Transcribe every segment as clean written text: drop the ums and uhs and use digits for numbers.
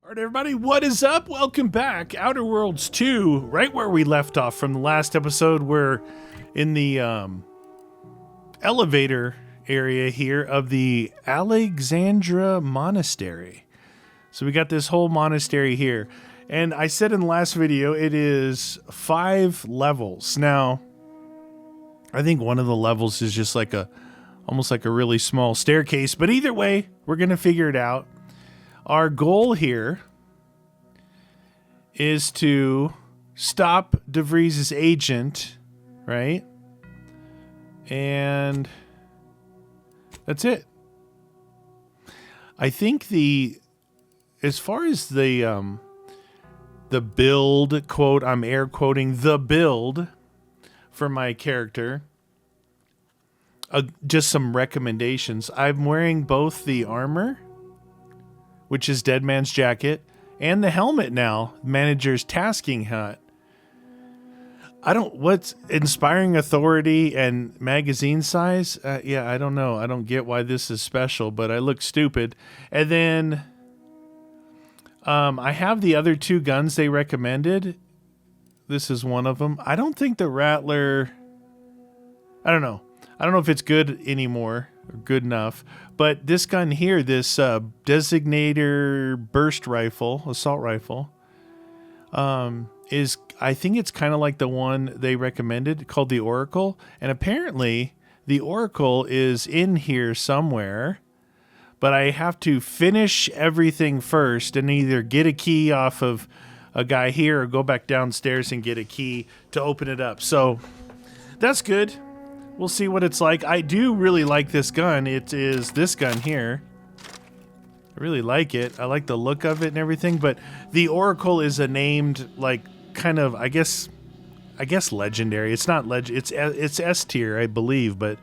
All right, everybody, what is up? Welcome back. Outer Worlds 2, right where we left off from the last episode. We're in the elevator area here of the Alexandra Monastery. So we got this whole monastery here. And I said in the last video, it is 5 levels. Now, I think one of the levels is just like almost like a really small staircase. But either way, we're going to figure it out. Our goal here is to stop DeVries' agent, right? And that's it. I think as far as the build, quote, I'm air quoting the build for my character, just some recommendations. I'm wearing both the armor, which is Dead Man's Jacket, and the helmet now, Manager's Tasking Hat. What's Inspiring Authority and magazine size? Yeah, I don't know. I don't get why this is special, but I look stupid. And then I have the other 2 guns they recommended. This is one of them. I don't think the Rattler, I don't know if it's good anymore. Good enough, but this gun here, this designator burst rifle, assault rifle, is, I think it's kind of like the one they recommended called the Oracle, and apparently the Oracle is in here somewhere, but I have to finish everything first and either get a key off of a guy here or go back downstairs and get a key to open it up. So that's good. We'll see what it's like. I do really like this gun. It is this gun here. I really like it. I like the look of it and everything, but the Oracle is a named, like, kind of, I guess legendary. It's not it's S tier, I believe, but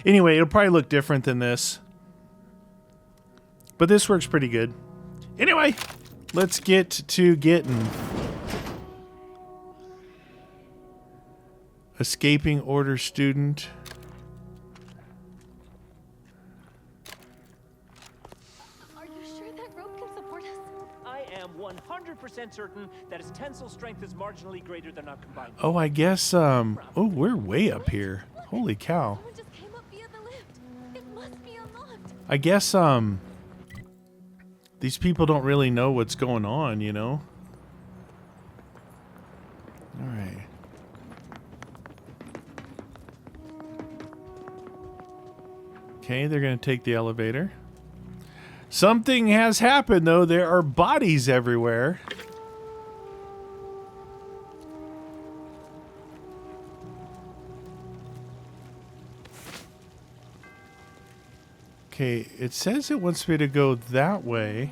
anyway, it'll probably look different than this. But this works pretty good. Anyway, let's get to getting. Escaping order student. Are you sure that rope can support us? I am 100% certain that its tensile strength is marginally greater than our combined. Oh, I guess, oh, we're way up here. Holy cow. Someone just came up via the lift. It must be unlocked. I guess, these people don't really know what's going on, you know? All right. Okay, they're going to take the elevator. Something has happened, though. There are bodies everywhere. Okay, it says it wants me to go that way.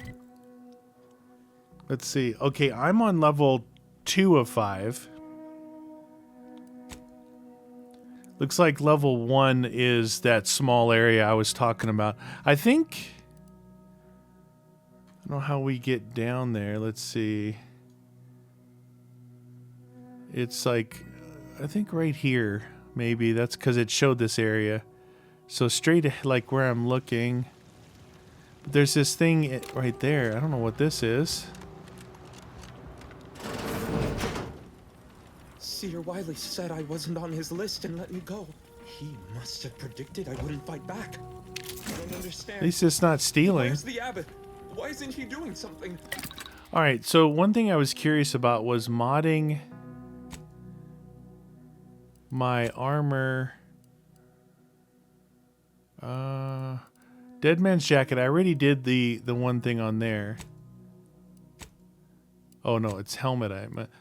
Let's see. Okay, I'm on level 2 of 5. Looks like level 1 is that small area I was talking about. I don't know how we get down there. Let's see. It's like, I think right here, maybe. That's because it showed this area. So straight, like where I'm looking. But there's this thing right there. I don't know what this is. Seer Wiley said I wasn't on his list and let me go. He must have predicted I wouldn't fight back. I don't understand. At least it's not stealing. Where's the Abbott? Why isn't he doing something? Alright, so one thing I was curious about was modding my armor. Dead Man's Jacket. I already did the one thing on there. Oh no, it's helmet.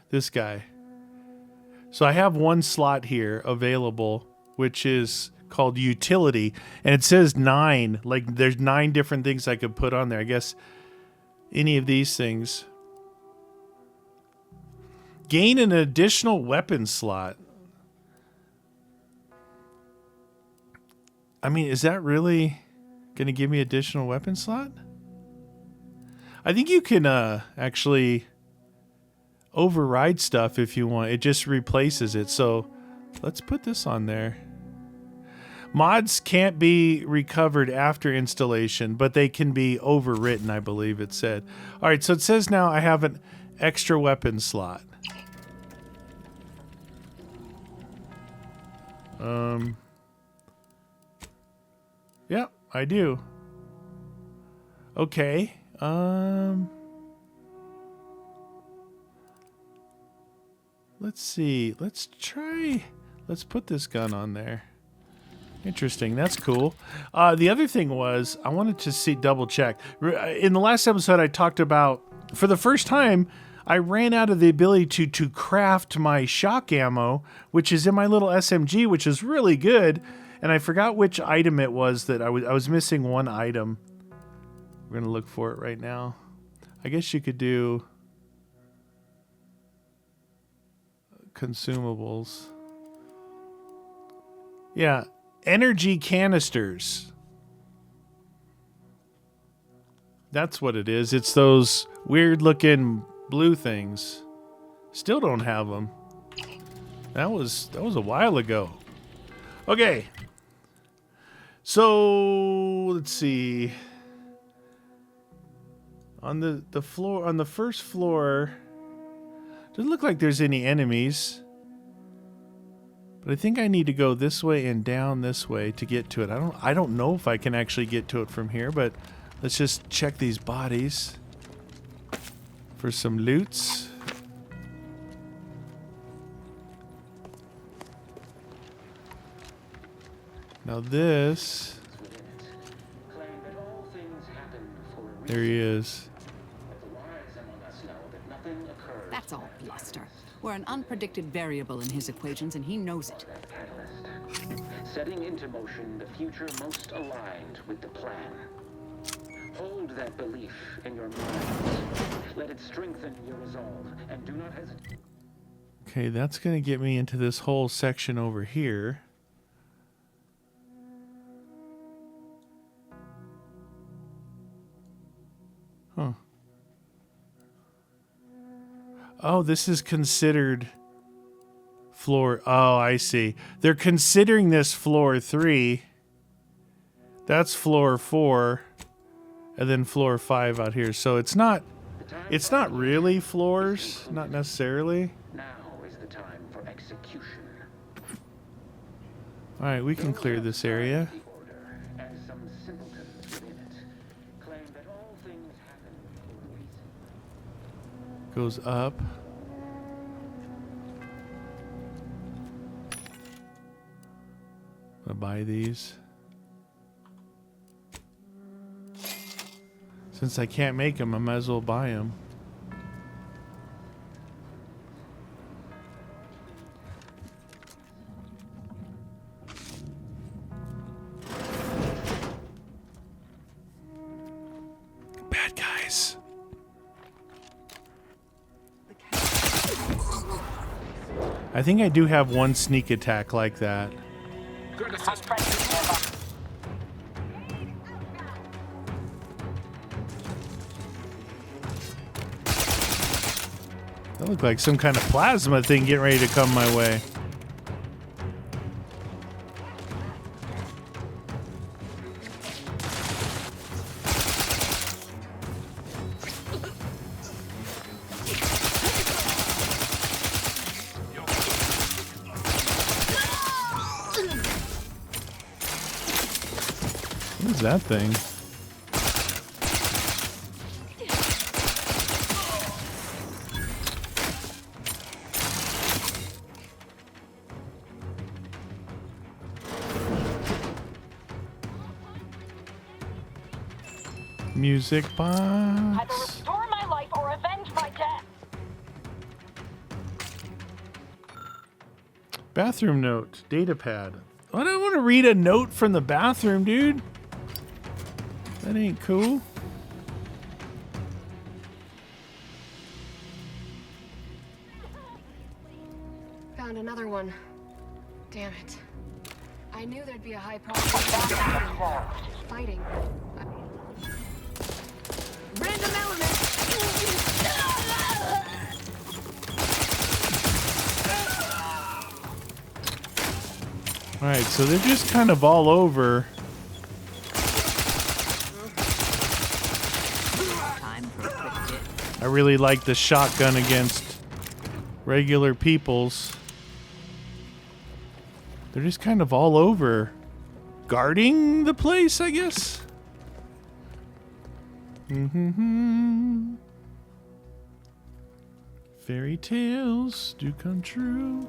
This guy. So I have one slot here available, which is called utility, and it says 9. Like there's 9 different things I could put on there. I guess any of these things. Gain an additional weapon slot. I mean, is that really going to give me additional weapon slot? I think you can actually override stuff if you want. It just replaces it. So let's put this on there. Mods can't be recovered after installation, but they can be overwritten, I believe it said. All right, so it says now I have an extra weapon slot. Yeah, I do. Okay. Let's see. Let's put this gun on there. Interesting. That's cool. The other thing was I wanted to double check. In the last episode, I talked about, for the first time, I ran out of the ability to craft my shock ammo, which is in my little SMG, which is really good. And I forgot which item it was that I was missing one item. We're going to look for it right now. I guess you could do consumables. Yeah. Energy canisters. That's what it is. It's those weird looking blue things. Still don't have them. That was a while ago. Okay. So let's see. On the floor, on the first floor, doesn't look like there's any enemies. But I think I need to go this way and down this way to get to it. I don't know if I can actually get to it from here, but let's just check these bodies for some loots. Now this, there he is. That's all bluster. We're an unpredicted variable in his equations, and he knows it. Setting into motion the future most aligned with the plan. Hold that belief in your mind. Let it strengthen your resolve, and do not hesitate. Okay, that's going to get me into this whole section over here. Huh. Oh, this is considered floor. Oh, I see. They're considering this floor 3. That's floor 4. And then floor 5 out here. So it's not really floors, not necessarily. Now is the time for execution. All right, we can clear this area. Goes up. I'll buy these. Since I can't make them, I might as well buy them. Bad guys. I think I do have one sneak attack like that. That looked like some kind of plasma thing getting ready to come my way. What is that thing? Music box. Either restore my life or avenge my death. Bathroom note. Data pad. I don't want to read a note from the bathroom, dude. That ain't cool. Found another one. Damn it. I knew there'd be a high probability of fighting. Random element! Alright, so they're just kind of all over. Time for a quick dip. I really like the shotgun against regular peoples. They're just kind of all over. Guarding the place, I guess? Mm-hmm. Fairy tales do come true.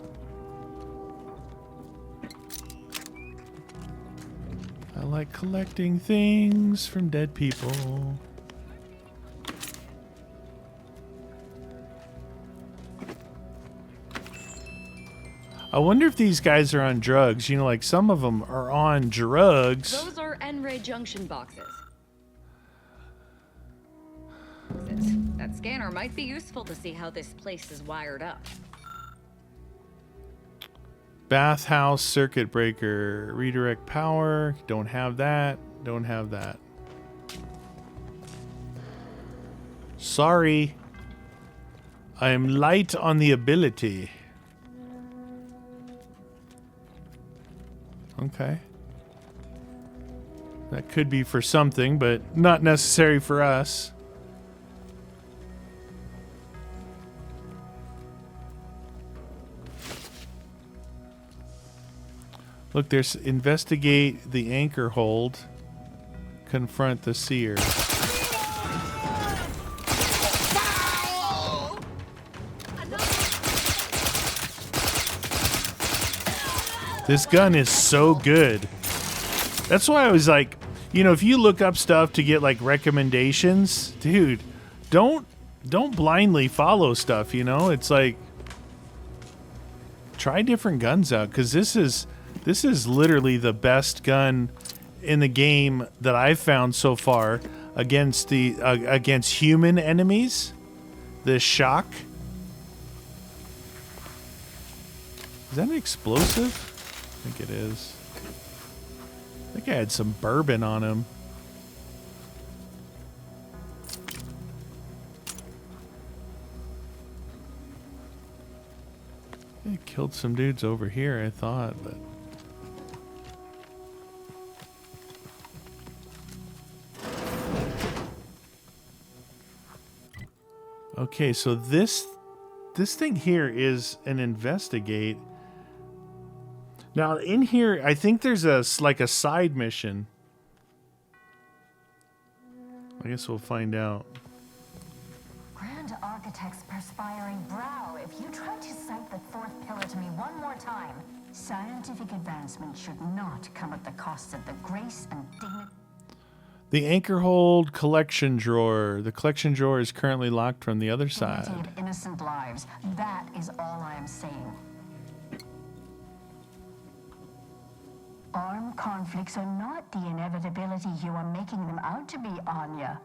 I like collecting things from dead people. I wonder if these guys are on drugs. You know, like some of them are on drugs. Those are N-ray junction boxes. That scanner might be useful to see how this place is wired up. Bathhouse circuit breaker. Redirect power. Don't have that. Don't have that. Sorry. I am light on the ability. Okay. That could be for something, but not necessary for us. Look, there's investigate the anchor hold. Confront the seer. This gun is so good. That's why I was like, you know, if you look up stuff to get like recommendations, dude, don't blindly follow stuff, you know? It's like try different guns out, cuz this is literally the best gun in the game that I've found so far against the against human enemies. The shock. Is that an explosive? I think it is. I think I had some bourbon on him. It killed some dudes over here, I thought, but okay, so this thing here is an investigate. Now in here, I think there's like a side mission. I guess we'll find out. Grand Architect's perspiring brow, if you try to cite the fourth pillar to me one more time, scientific advancement should not come at the cost of the grace and dignity. The anchor hold collection drawer. The collection drawer is currently locked from the other side. Of innocent lives. That is all I am saying. Armed conflicts are not the inevitability you are making them out to be, Anya,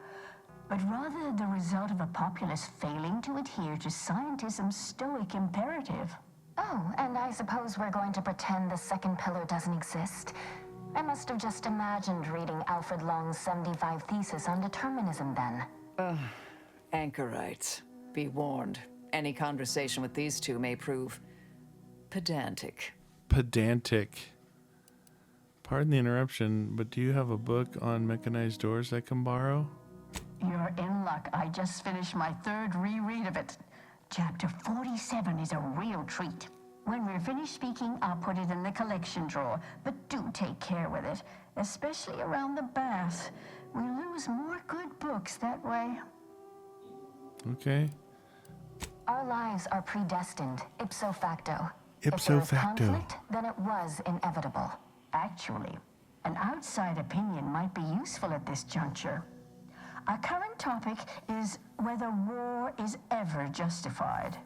but rather the result of a populace failing to adhere to scientism's stoic imperative. Oh, and I suppose we're going to pretend the second pillar doesn't exist. I must have just imagined reading Alfred Long's 75 thesis on determinism then. Anchorites. Be warned. Any conversation with these two may prove pedantic. Pedantic. Pardon the interruption, but do you have a book on mechanized doors I can borrow? You're in luck. I just finished my third reread of it. Chapter 47 is a real treat. When we're finished speaking, I'll put it in the collection drawer, but do take care with it, especially around the bath. We lose more good books that way. Okay. Our lives are predestined, ipso facto. Ipso if there was facto. conflict, then it was inevitable. Actually, an outside opinion might be useful at this juncture. Our current topic is whether war is ever justified.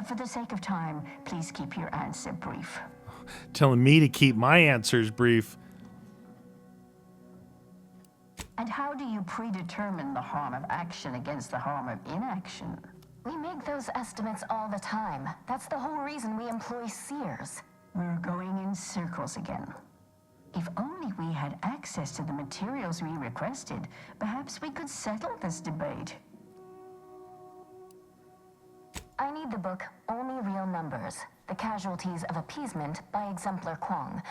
For the sake of time, please keep your answer brief. Telling me to keep my answers brief. And how do you predetermine the harm of action against the harm of inaction? We make those estimates all the time. That's the whole reason we employ seers. We're going in circles again. If only we had access to the materials we requested, perhaps we could settle this debate. I need the book Only Real Numbers, The Casualties of Appeasement by Exemplar Kwong.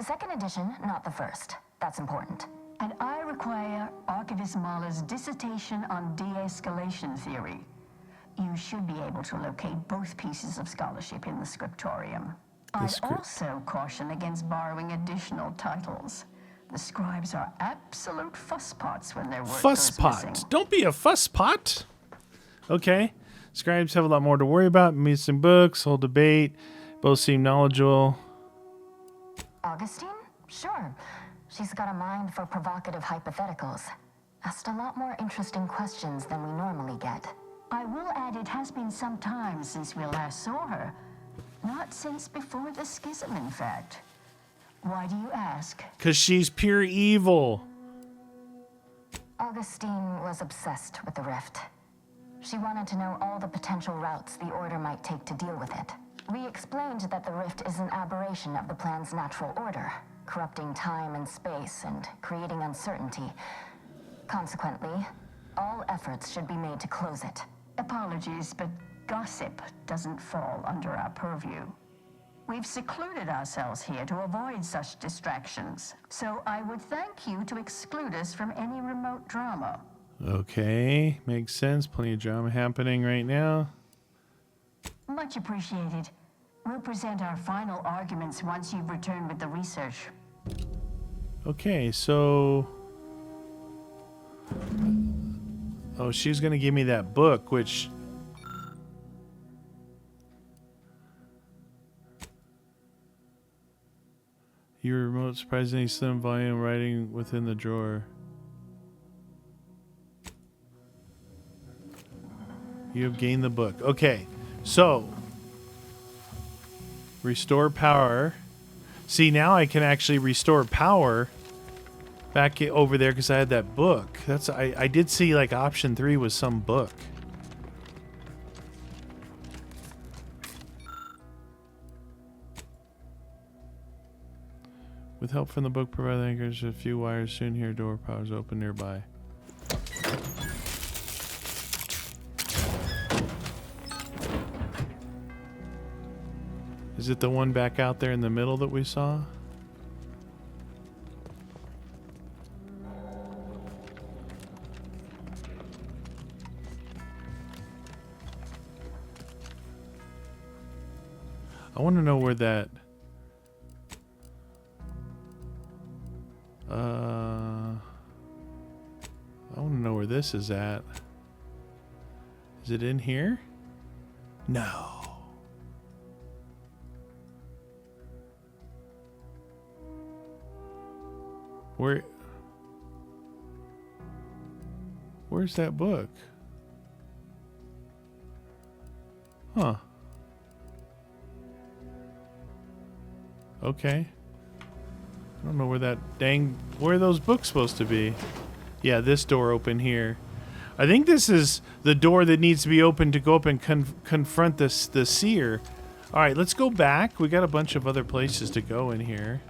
Second edition, not the first. That's important. And I require Archivist Mahler's dissertation on de-escalation theory. You should be able to locate both pieces of scholarship in the scriptorium. I'd also caution against borrowing additional titles. The scribes are absolute fusspots when their work goes missing. Fusspot. Don't be a fusspot. Okay. Scribes have a lot more to worry about. Missing books, whole debate. Both seem knowledgeable. Augustine? Sure. She's got a mind for provocative hypotheticals. Asked a lot more interesting questions than we normally get. I will add it has been some time since we last saw her. Not since before the schism, in fact. Why do you ask? 'Cause she's pure evil. Augustine was obsessed with the rift. She wanted to know all the potential routes the Order might take to deal with it. We explained that the rift is an aberration of the plan's natural order, corrupting time and space and creating uncertainty. Consequently, all efforts should be made to close it. Apologies, but gossip doesn't fall under our purview. We've secluded ourselves here to avoid such distractions, so I would thank you to exclude us from any remote drama. Okay, makes sense. Plenty of drama happening right now. Much appreciated. We'll present our final arguments once you've returned with the research. Okay, so... Oh, she's going to give me that book, which... Your remote surprisingly slim volume writing within the drawer. You have gained the book. Okay, so... Restore power. See, now I can actually restore power back over there because I had that book. That's I did see like option 3 was some book. With help from the book provided anchors, a few wires soon here. Door powers open nearby. Is it the one back out there in the middle that we saw? I want to know where that... I want to know where this is at. Is it in here? No. Where's that book? Huh. Okay. I don't know where where are those books supposed to be? Yeah, this door open here. I think this is the door that needs to be open to go up and confront the seer. All right, let's go back. We got a bunch of other places to go in here.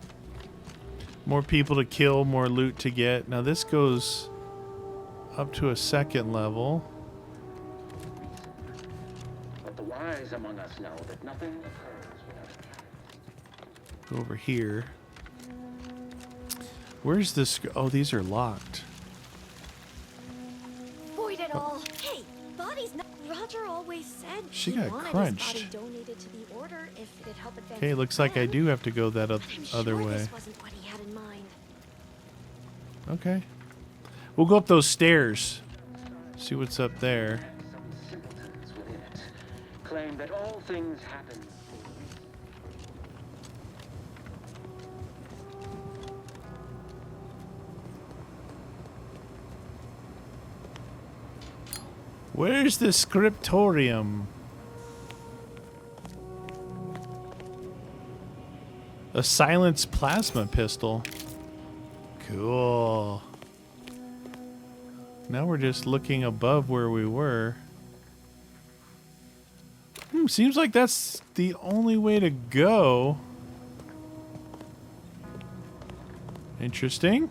More people to kill, more loot to get. Now this goes up to a second level. But the wise among us know that nothing occurs without... Go over here. Where's this? Oh, these are locked. Void it all. Hey, bodies not... Roger always said She he got wanted crunched. his body donated to the Order if it'd help advance Okay, the looks like I plan. do have to go that I'm other sure way. this wasn't what he had in mind. Okay. We'll go up those stairs. See what's up there. Some simpletons within it claim that all things happen. Where's the scriptorium? A silenced plasma pistol. Cool. Now we're just looking above where we were. Seems like that's the only way to go. Interesting.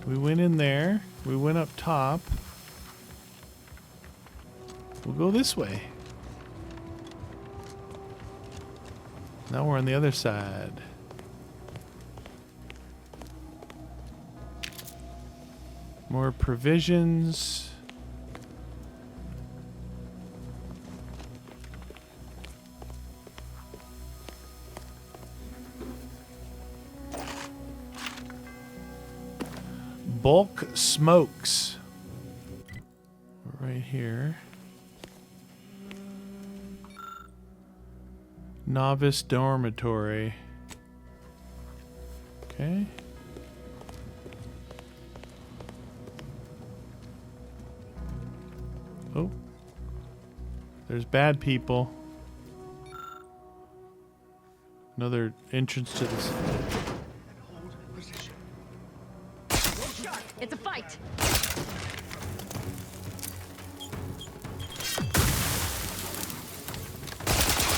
We went in there. We went up top. We'll go this way. Now we're on the other side. More provisions. Bulk smokes. Right here. Novice dormitory. Okay. Oh. There's bad people. Another entrance to this. It's a fight.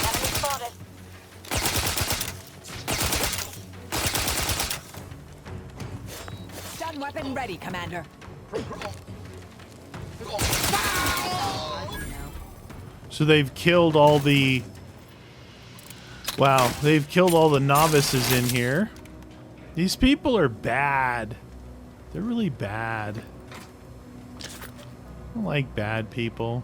Enemy spotted. Stun weapon ready, Commander. So they've killed all the... Wow, they've killed all the novices in here. These people are bad. They're really bad. I don't like bad people.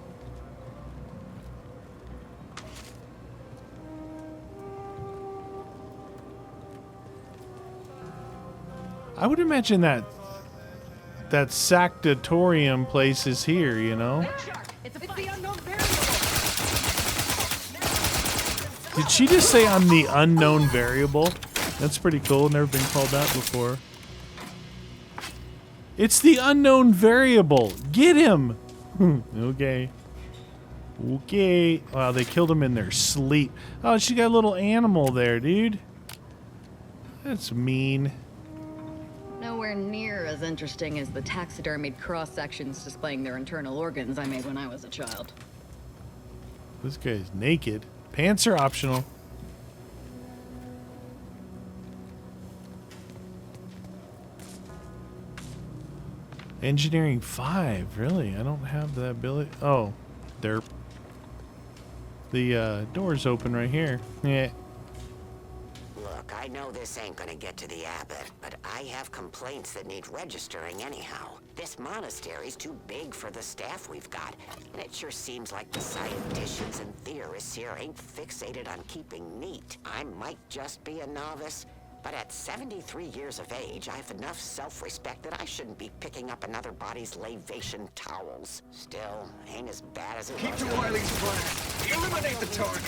I would imagine that scriptorium place is here, you know? It's the unknown variable. Did she just say I'm the unknown variable? That's pretty cool. Never been called that before. It's the unknown variable. Get him. Okay. Okay. Wow, they killed him in their sleep. Oh, she got a little animal there, dude. That's mean. Nowhere near as interesting as the taxidermied cross-sections displaying their internal organs I made when I was a child. This guy's naked. Pants are optional. Engineering 5, really? I don't have that ability. Oh, there. The door's open right here. Yeah. Look, I know this ain't gonna get to the Abbott, but I have complaints that need registering anyhow. This monastery's too big for the staff we've got, and it sure seems like the scienticians and theorists here ain't fixated on keeping neat. I might just be a novice, but at 73 years of age, I have enough self-respect that I shouldn't be picking up another body's lavation towels. Still, ain't as bad as it was. Keep to Wiley's plan. Eliminate the target.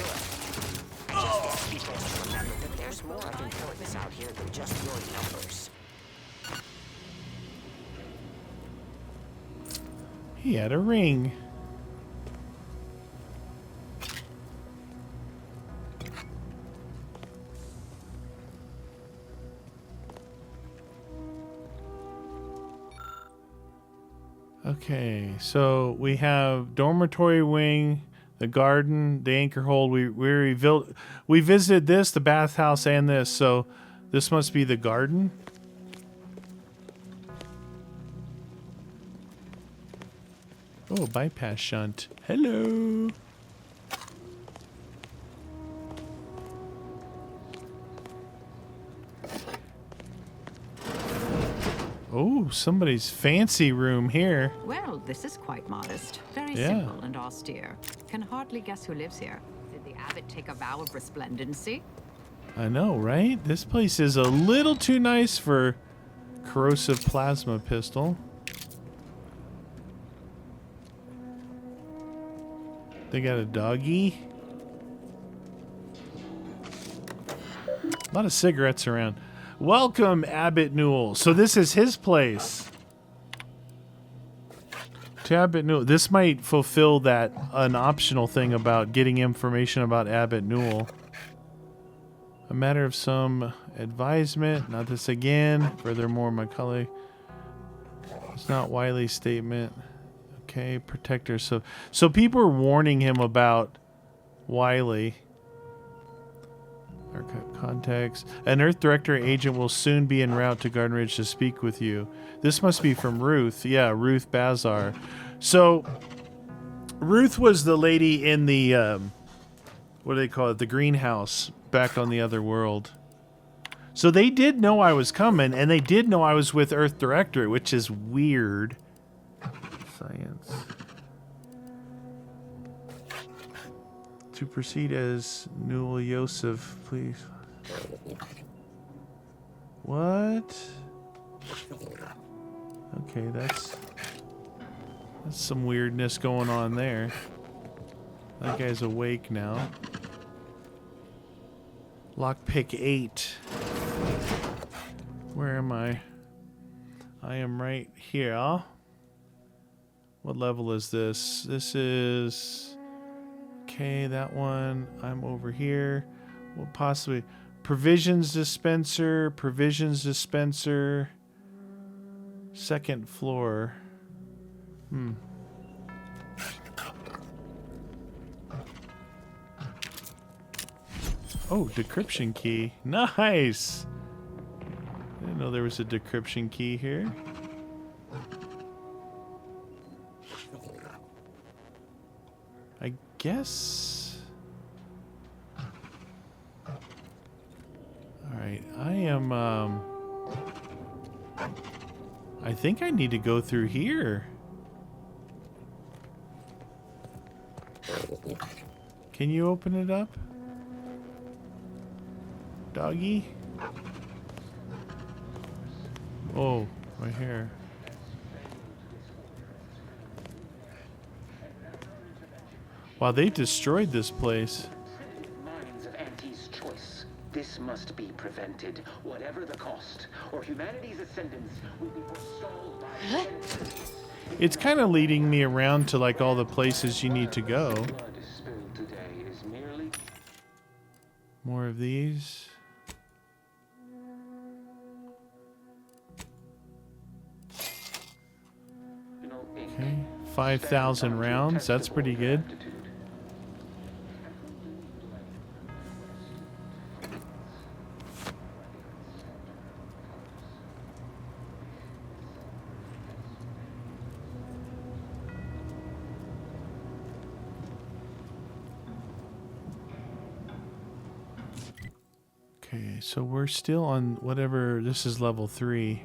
I just want people to remember that there's more of importance out here than just your numbers. He had a ring. Okay, so we have dormitory wing, the garden, the anchor hold. We visited this, the bathhouse, and this. So this must be the garden. Oh, bypass shunt. Hello. Oh, somebody's fancy room here. Well, this is quite modest. Very Yeah. simple and austere. Can hardly guess who lives here. Did the Abbott take a vow of resplendency? I know, right? This place is a little too nice for corrosive plasma pistol. They got a doggy. A lot of cigarettes around. Welcome, Abbott Newell. So this is his place. To Abbott Newell. This might fulfill that an optional thing about getting information about Abbott Newell. A matter of some advisement. Not this again. Furthermore, my colleague. It's not Wiley's statement. Okay, protector. So people are warning him about Wiley. Context. An Earth Director agent will soon be en route to Garden Ridge to speak with you. This must be from Ruth. Yeah, Ruth Bazar. So Ruth was the lady in the, what do they call it? The greenhouse back on the other world. So they did know I was coming, and they did know I was with Earth Directorate, which is weird. Science. To proceed as Newell Yosef, please. What? Okay, that's some weirdness going on there. That guy's awake now. Lockpick 8. Where am I? I am right here. What level is this? This is... Okay, that one. I'm over here. Well, possibly... Provisions dispenser. Second floor. Oh, decryption key. Nice! I didn't know there was a decryption key here. I guess... Alright, I am, I think I need to go through here. Can you open it up? Doggy? Oh, right here. Wow, they destroyed this place. Minds of Auntie's choice. This must be prevented, whatever the cost, or humanity's ascendance will be forestalled by centuries. It's kind of leading me around to like all the places you need to go. Blood spilled today is merely... More of these. Okay, 5,000 rounds. That's pretty good. Okay, so we're still on whatever. This is level 3.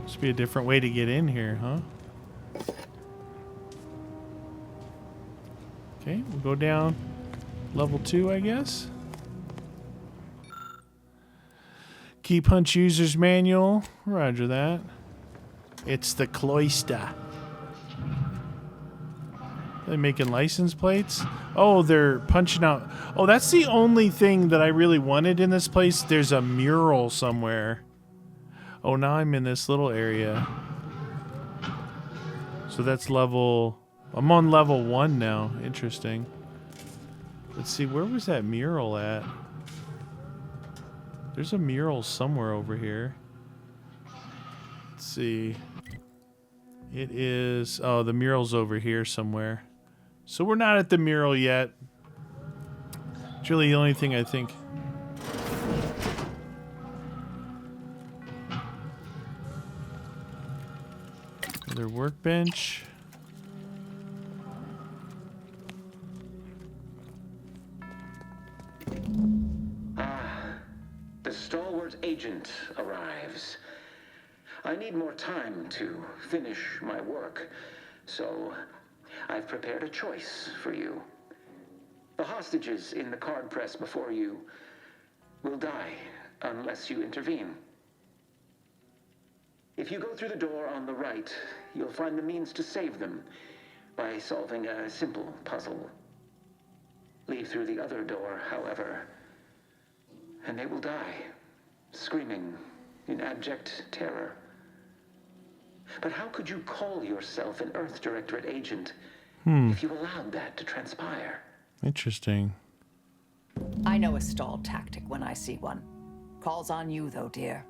Must be a different way to get in here, huh? Okay, we'll go down level 2, I guess. Key punch user's manual. Roger that. It's the cloister. Are they making license plates? Oh, they're punching out. Oh, that's the only thing that I really wanted in this place. There's a mural somewhere. Oh, now I'm in this little area. So that's level... I'm on level 1 now. Interesting. Let's see, where was that mural at? There's a mural somewhere over here. Let's see. It is... Oh, the mural's over here somewhere. So we're not at the mural yet. It's really the only thing I think... Another workbench. The stalwart agent arrives. I need more time to finish my work, so I've prepared a choice for you. The hostages in the card press before you will die unless you intervene. If you go through the door on the right, you'll find the means to save them by solving a simple puzzle. Leave through the other door, however, and they will die, screaming in abject terror. But how could you call yourself an Earth Directorate agent if you allowed that to transpire? Interesting. I know a stall tactic when I see one. Calls on you, though, dear.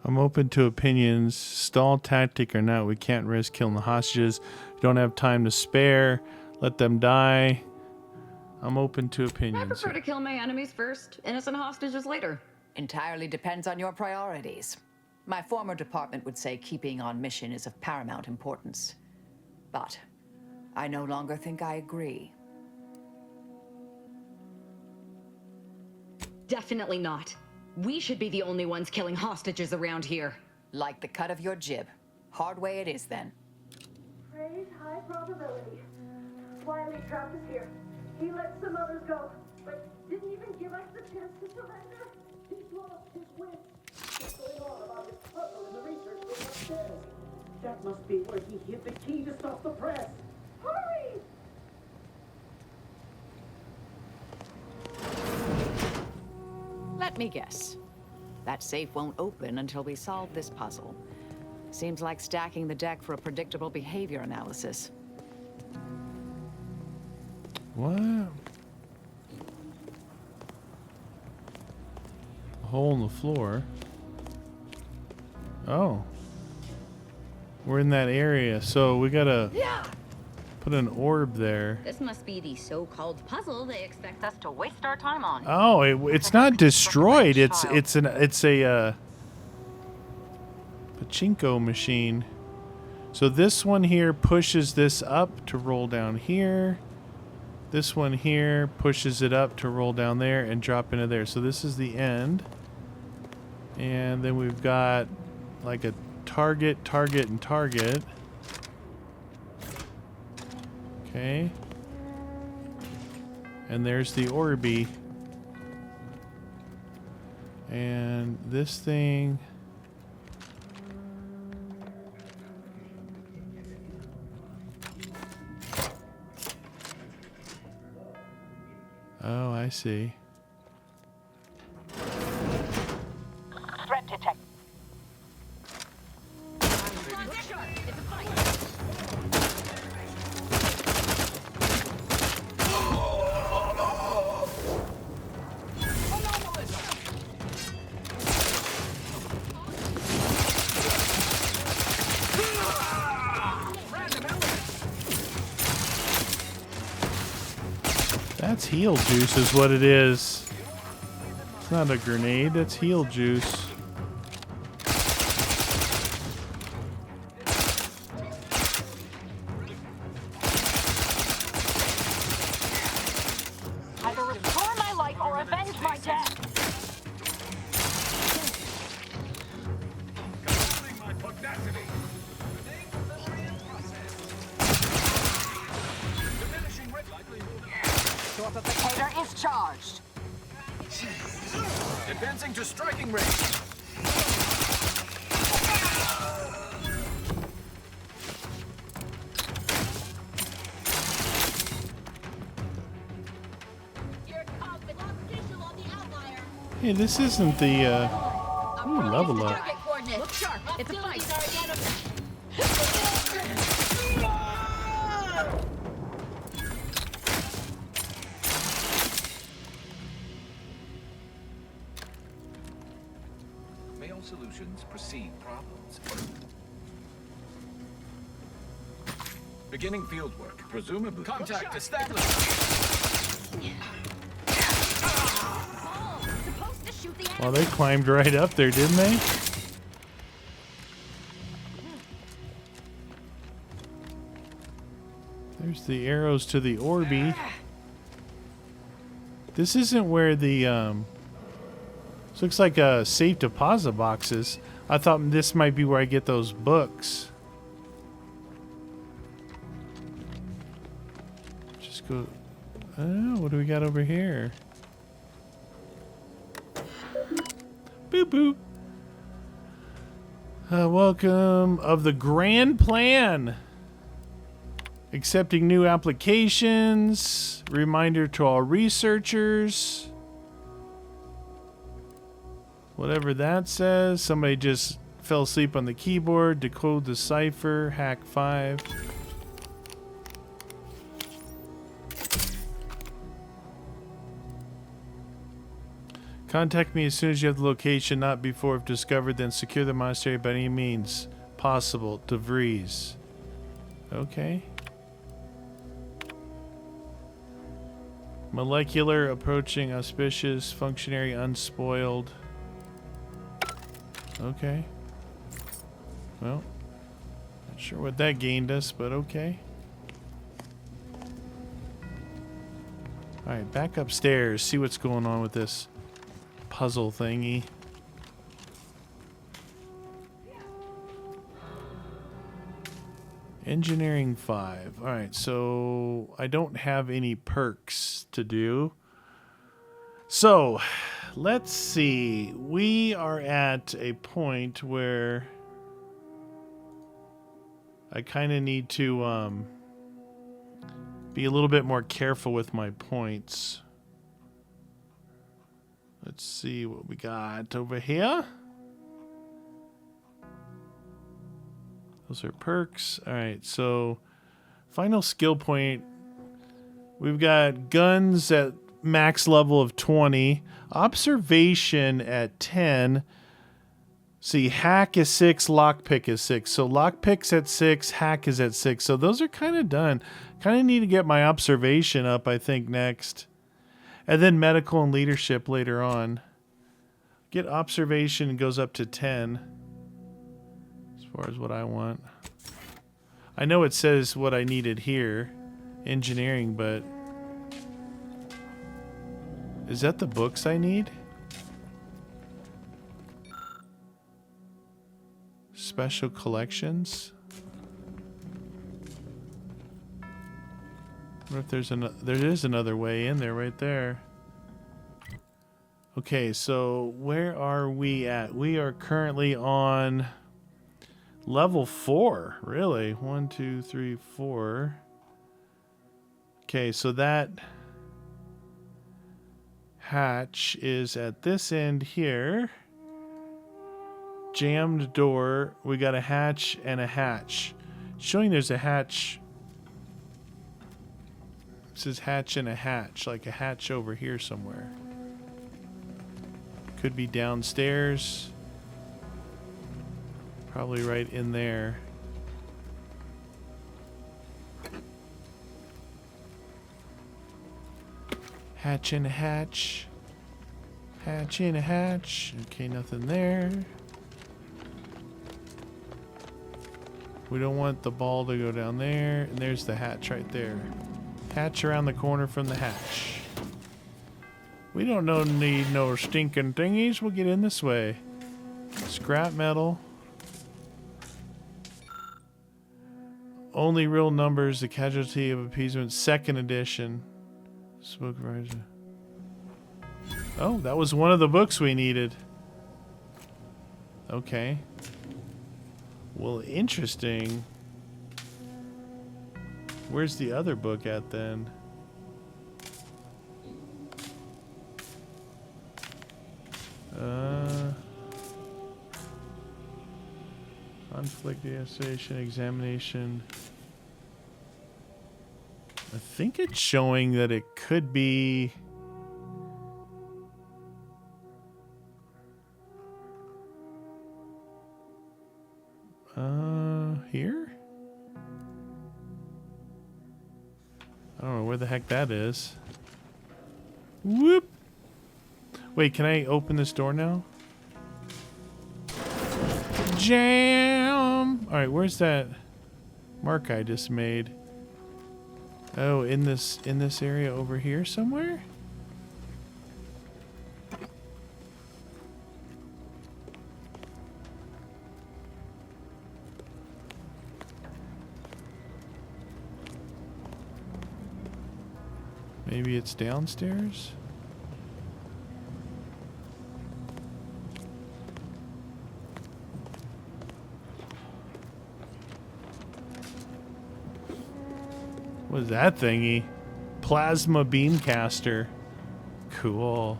I'm open to opinions. Stall tactic or not, we can't risk killing the hostages. We don't have time to spare. Let them die. I'm open to I opinions. prefer to kill my enemies first, innocent hostages later. Entirely depends on your priorities. My former department would say keeping on mission is of paramount importance. But I no longer think I agree. Definitely not. We should be the only ones killing hostages around here. Like the cut of your jib. Hard way it is then. Praise high probability. Wiley trapped us here. He let some others go, but didn't even give us the chance to surrender. He's lost his wits. What's going on about his puzzle in the research room upstairs? That must be where he hid the key to stop the press. Hurry! Let me guess. That safe won't open until we solve this puzzle. Seems like stacking the deck for a predictable behavior analysis. What? A hole in the floor. Oh. We're in that area, so we gotta put an orb there. This must be the so-called puzzle they expect us to waste our time on. Oh, it's not destroyed. It's a Pachinko machine. So this one here pushes this up to roll down here. This one here pushes it up to roll down there and drop into there. So this is the end. And then we've got like a target, target, and target. Okay. And there's the Orby. And this thing... Oh, I see. Threat detect. That's heal juice is what it is. It's not a grenade, that's heal juice. Either restore my life or avenge my death. My pugnacity. Diminishing red likelihood. Torpificator is charged. Advancing to striking range. Hey, this isn't the, ooh, level up. Look sharp. It's a fight. May all solutions precede problems. Beginning field work, presumably. Contact established. Well, they climbed right up there, didn't they? There's the arrows to the Orby. This isn't where the, this looks like a safe deposit boxes. I thought this might be where I get those books. Just go, oh, what do we got over here? Boop boop. Welcome of the grand plan. Accepting new applications. Reminder to all researchers. Whatever that says. Somebody just fell asleep on the keyboard. Decode the cipher. Hack 5. Contact me as soon as you have the location, not before if discovered, then secure the monastery by any means possible. DeVries. Okay. Molecular approaching auspicious, functionary unspoiled. Okay. Well, not sure what that gained us, but okay. Alright, back upstairs, see what's going on with this puzzle thingy. Engineering 5. Alright, so I don't have any perks to do. So, let's see. We are at a point where I kind of need to be a little bit more careful with my points. Let's see what we got over here. Those are perks. Alright, so final skill point. We've got guns at max level of 20. Observation at 10. See, hack is 6, lockpick is 6. So lockpick's at 6, hack is at 6. So those are kind of done. Kind of need to get my observation up, I think, next. And then medical and leadership later on. Get observation goes up to 10. As far as what I want. I know it says what I needed here. Engineering, but... Is that the books I need? Special collections? I wonder if there is another way in there right there. Okay, so where are we at? We are currently on level 4, really. 1, 2, 3, 4. Okay, so that hatch is at this end here. Jammed door. We got a hatch and a hatch. Showing there's a hatch. It says hatch and a hatch, like a hatch over here somewhere. Could be downstairs. Probably right in there. Hatch and a hatch. Hatch and a hatch. Okay, nothing there. We don't want the ball to go down there. And there's the hatch right there. Hatch around the corner from the hatch. We don't need no stinking thingies. We'll get in this way. Scrap metal. Only real numbers, the casualty of appeasement, 2nd edition. Smoke riser. Oh, that was one of the books we needed. Okay. Well, interesting. Where's the other book at then? Conflict association, examination. I think it's showing that it could be... here? I don't know where the heck that is. Whoop! Wait, can I open this door now? Jam! Alright, where's that mark I just made? Oh, in this area over here somewhere? Maybe it's downstairs? What is that thingy? Plasma beam caster. Cool.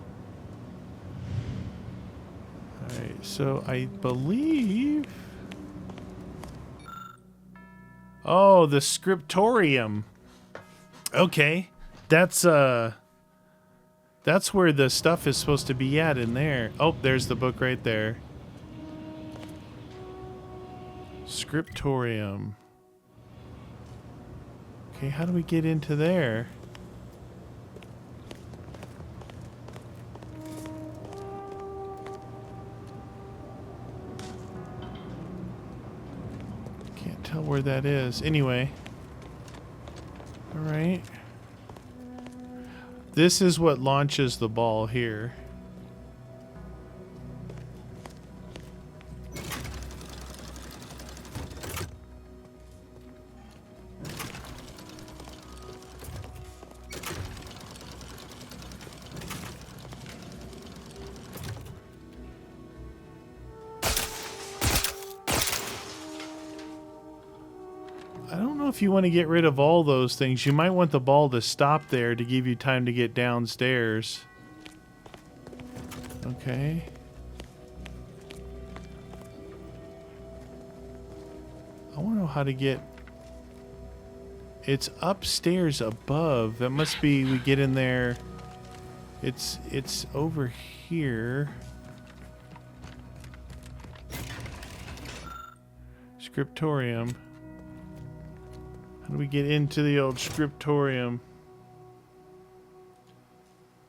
Alright, so I believe... Oh, the scriptorium. Okay. That's where the stuff is supposed to be at in there. Oh, there's the book right there. Scriptorium. Okay, how do we get into there? where that is. Anyway. Alright. This is what launches the ball here. If you want to get rid of all those things, you might want the ball to stop there to give you time to get downstairs. Okay. I want to know how to get... It's upstairs above. That must be we get in there. It's over here. Scriptorium. How do we get into the old scriptorium?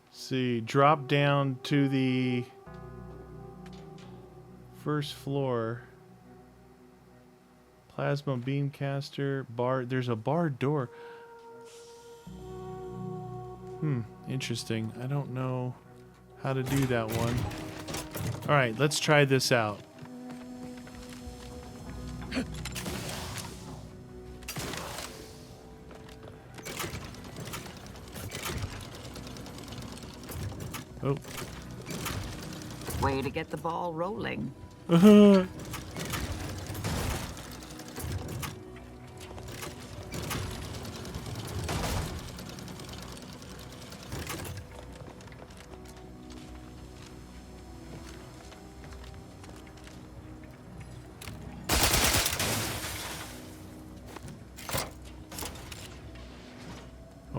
Let's see, drop down to the first floor. Plasma beamcaster, bar. There's a barred door. Interesting. I don't know how to do that one. All right, let's try this out. Oh. Way to get the ball rolling. Oh,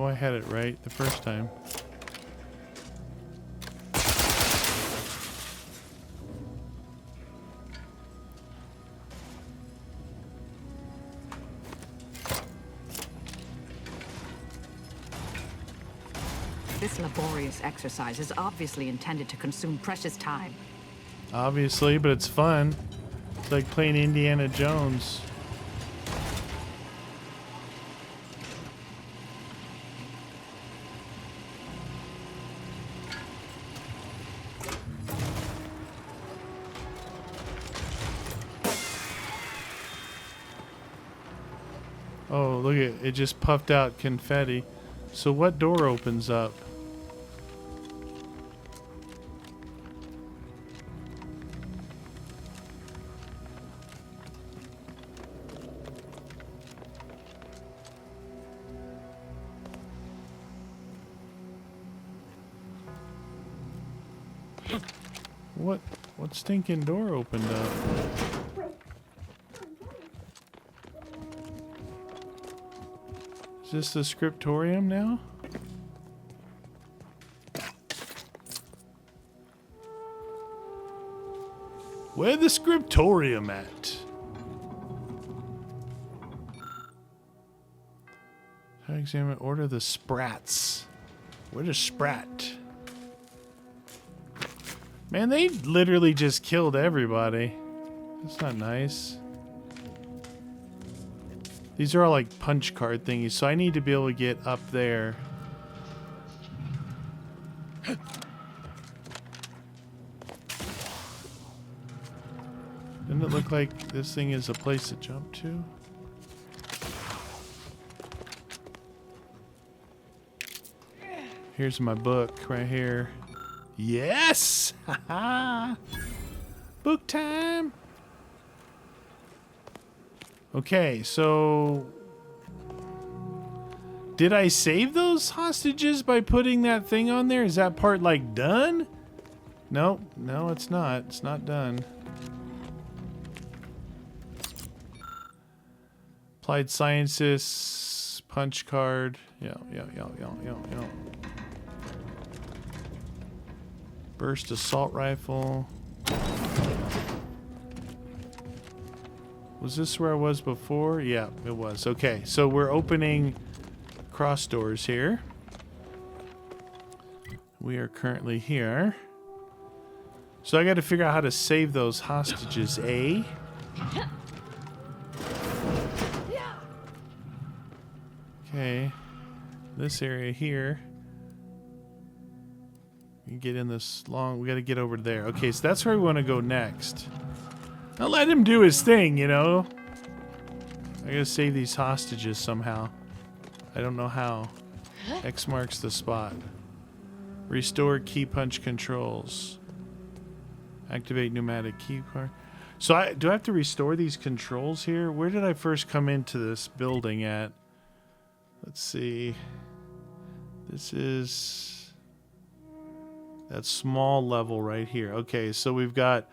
I had it right the first time. This laborious exercise is obviously intended to consume precious time. Obviously, but it's fun. It's like playing Indiana Jones. Oh, look at it, just puffed out confetti. So what door opens up? What stinking door opened up? Is this the scriptorium now? Where the scriptorium at? Alexandra, order the sprats. Where the sprat? Man, they literally just killed everybody. That's not nice. These are all like punch card thingies, so I need to be able to get up there. Doesn't it look like this thing is a place to jump to? Here's my book right here. Yes! Haha! Book time! Okay, so... Did I save those hostages by putting that thing on there? Is that part, like, done? No, no, it's not. It's not done. Applied Sciences, punch card. Yeah. Burst assault rifle. Was this where I was before? Yeah, it was. Okay, so we're opening cross doors here. We are currently here. So I got to figure out how to save those hostages, eh? Okay. This area here. You get in this long... We got to get over there. Okay, so that's where we want to go next. I'll let him do his thing, you know? I gotta save these hostages somehow. I don't know how. X marks the spot. Restore key punch controls. Activate pneumatic key card. So do I have to restore these controls here? Where did I first come into this building at? Let's see. This is that small level right here. Okay, so we've got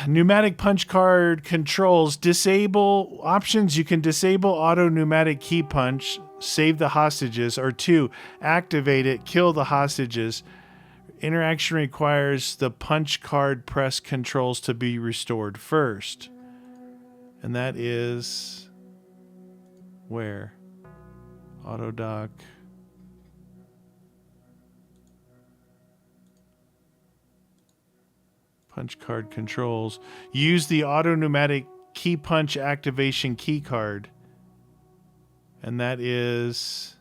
pneumatic punch card controls. Disable options. You can disable auto pneumatic key punch, save the hostages, or 2, activate it, kill the hostages. Interaction requires the punch card press controls to be restored first. And that is where? Auto dock. Punch card controls. Use the auto pneumatic key punch activation key card. And that is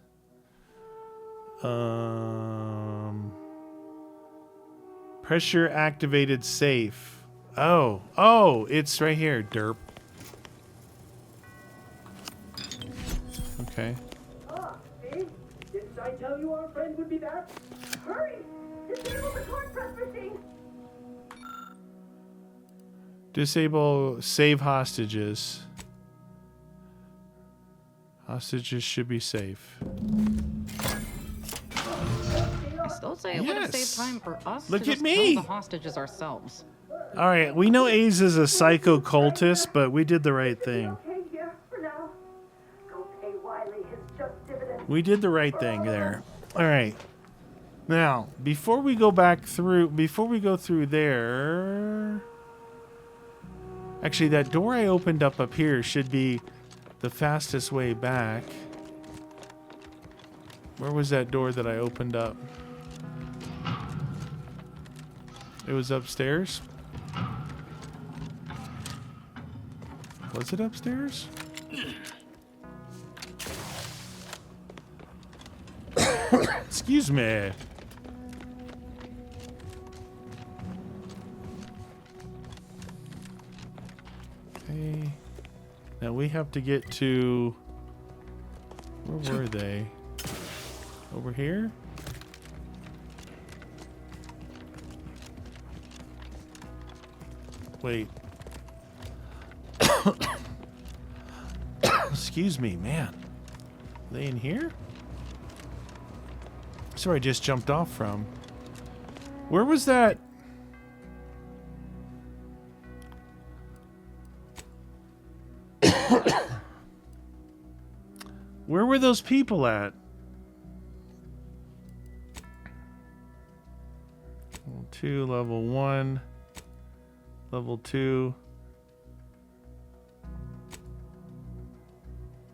pressure activated safe. Oh, it's right here, derp. Okay. See? Didn't I tell you our friend would be back? Hurry! Disable the card press machine! Disable save hostages. Hostages should be safe. I still say it would have saved time for us Look to at just me. kill the hostages ourselves. All right, we know Aze is a psycho cultist, but we did the right thing. Okay, here for now. Go pay Wiley his just dividends. We did the right thing there. All right. Now, before we go through there... Actually, that door I opened up here should be the fastest way back. Where was that door that I opened up? It was upstairs? Was it upstairs? Excuse me. Okay. Now we have to get to... Where were they? Over here? Wait. Excuse me, man. Are they in here? That's where I just jumped off from. Where was that? Where were those people at? Level 2, level 1, level 2.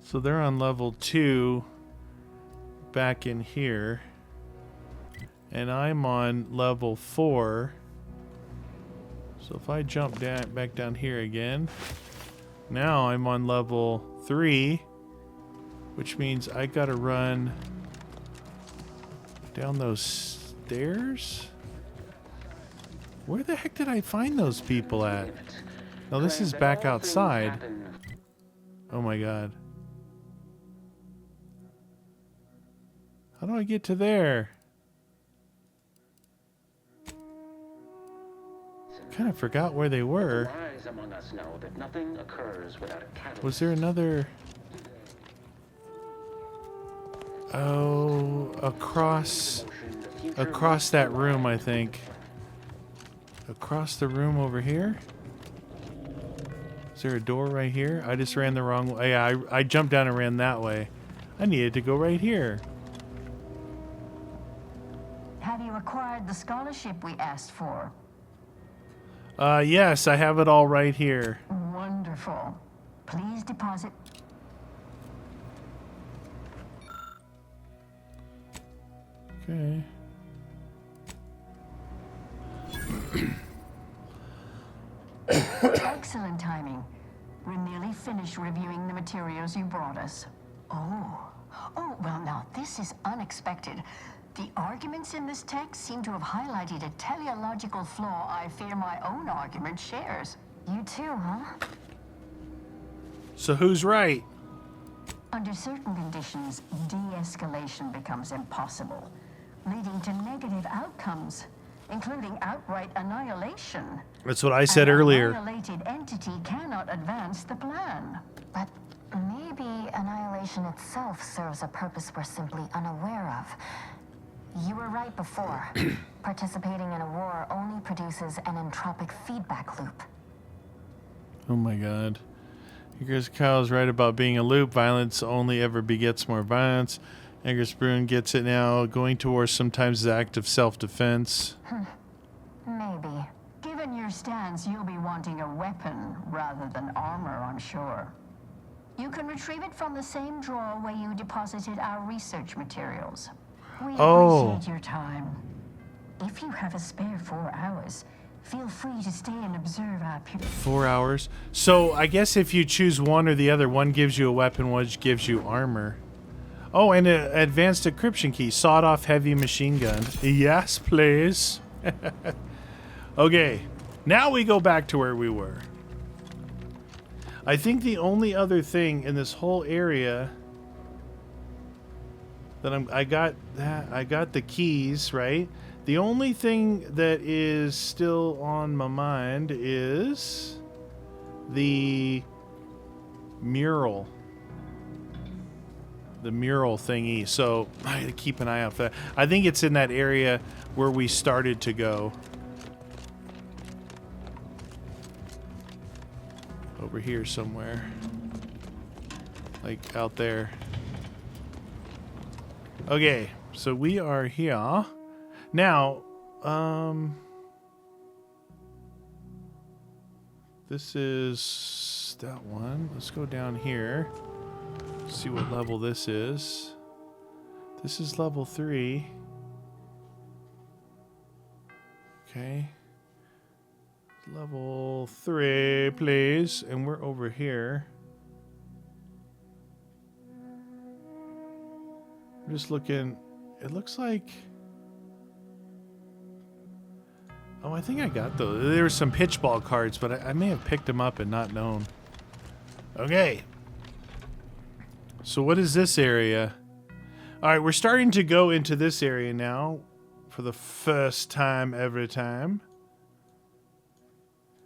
So they're on level 2 back in here. And I'm on level 4. So if I jump back down here again, now I'm on level 3, which means I gotta run down those stairs? Where the heck did I find those people at? No, this is back outside. Oh my god. How do I get to there? Kind of forgot where they were. Was there another... Oh, across that room, I think. Across the room over here? Is there a door right here? I just ran the wrong way. Yeah, I jumped down and ran that way. I needed to go right here. Have you acquired the scholarship we asked for? Yes, I have it all right here. Wonderful. Please deposit. Okay. Excellent timing. We're nearly finished reviewing the materials you brought us. Oh, well now, this is unexpected. The arguments in this text seem to have highlighted a teleological flaw I fear my own argument shares. You too, huh? So who's right? Under certain conditions, de-escalation becomes impossible, leading to negative outcomes, including outright annihilation. That's what I said earlier. An annihilated entity cannot advance the plan. But maybe annihilation itself serves a purpose we're simply unaware of. You were right before. Participating in a war only produces an entropic feedback loop. Oh my god. Edgar's Kyle's right about being a loop. Violence only ever begets more violence. Edgar's Bruin gets it now. Going to war sometimes is an act of self-defense. Maybe. Given your stance, you'll be wanting a weapon rather than armor, I'm sure. You can retrieve it from the same drawer where you deposited our research materials. We appreciate your time. If you have a spare 4 hours, feel free to stay and observe our 4 hours. So I guess if you choose one or the other, one gives you a weapon, one gives you armor. Oh, and an advanced decryption key. Sawed-off heavy machine gun. Yes, please. Okay, now we go back to where we were. I think the only other thing in this whole area that I got the keys, right? The only thing that is still on my mind is the mural. The mural thingy. So I gotta keep an eye out for that. I think it's in that area where we started to go. Over here somewhere. Like out there. Okay, so we are here. Now, this is that one. Let's go down here. See what level this is. This is level 3. Okay. Level 3, please. And we're over here. I'm just looking. It looks like... Oh, I think I got those. There were some pitchball cards, but I may have picked them up and not known. Okay. So what is this area? All right, we're starting to go into this area now for the first time every time.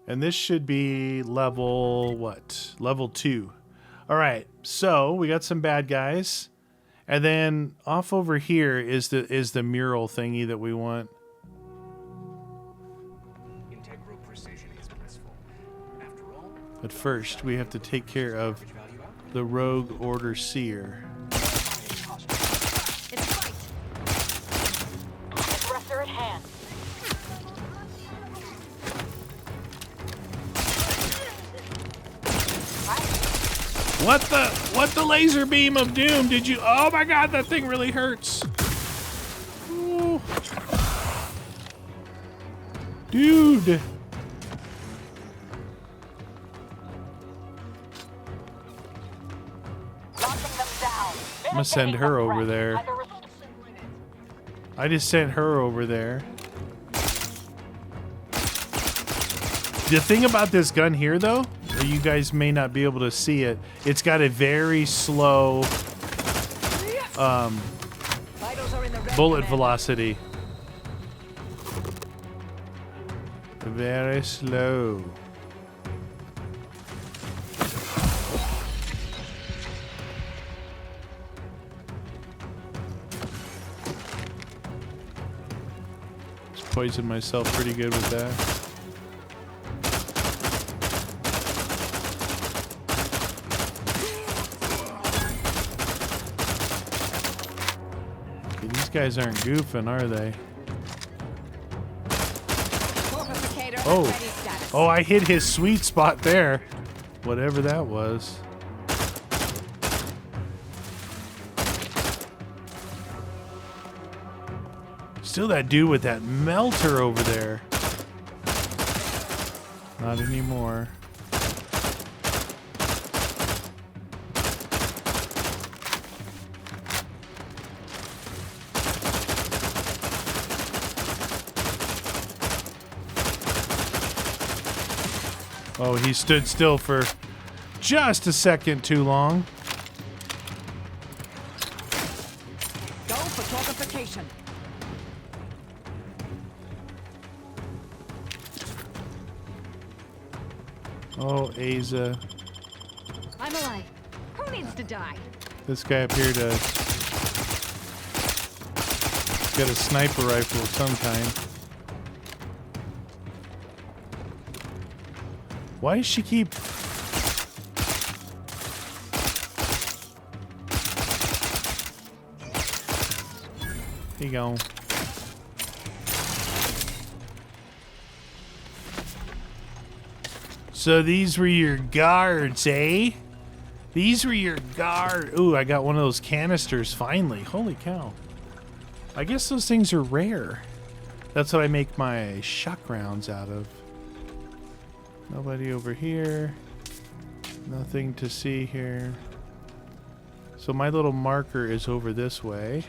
And this should be level what? Level 2. All right, so we got some bad guys. And then off over here is the mural thingy that we want. But first, we have to take care of the rogue order seer. It's right. Aggressor at hand. What the laser beam of doom did you? Oh my god, that thing really hurts. Ooh. Dude. I'm gonna send her over there. I just sent her over there. The thing about this gun here, though, you guys may not be able to see it. It's got a very slow bullet velocity. Very slow. Poisoned myself pretty good with that. Okay, these guys aren't goofing, are they? Oh, I hit his sweet spot there. Whatever that was. Still that dude with that melter over there. Not anymore. Oh, he stood still for just a second too long. Go for fortification. Oh, Aza. I'm alive. Who needs to die? This guy up here does. Got a sniper rifle of some kind. Why does she keep... Here you go. So these were your guards, eh? These were your guard. Ooh, I got one of those canisters finally. Holy cow. I guess those things are rare. That's what I make my shock rounds out of. Nobody over here. Nothing to see here. So my little marker is over this way.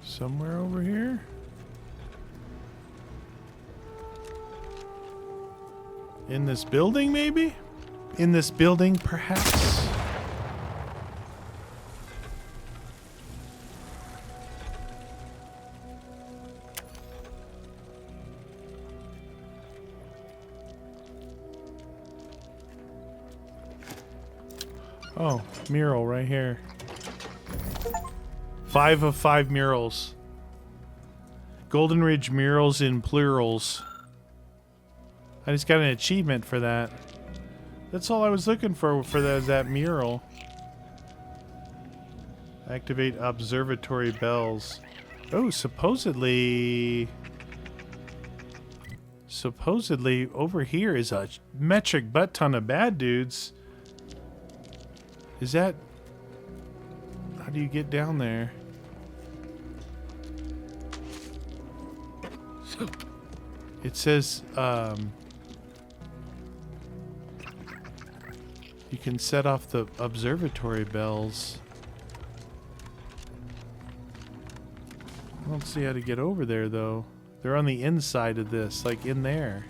Somewhere over here? In this building, maybe? In this building, perhaps? Oh, mural right here. 5 of 5 murals. Golden Ridge murals in plurals. I just got an achievement for that. That's all I was looking for that mural. Activate observatory bells. Oh, supposedly over here is a metric butt ton of bad dudes. Is that... How do you get down there? It says, you can set off the observatory bells. I don't see how to get over there, though. They're on the inside of this, like in there.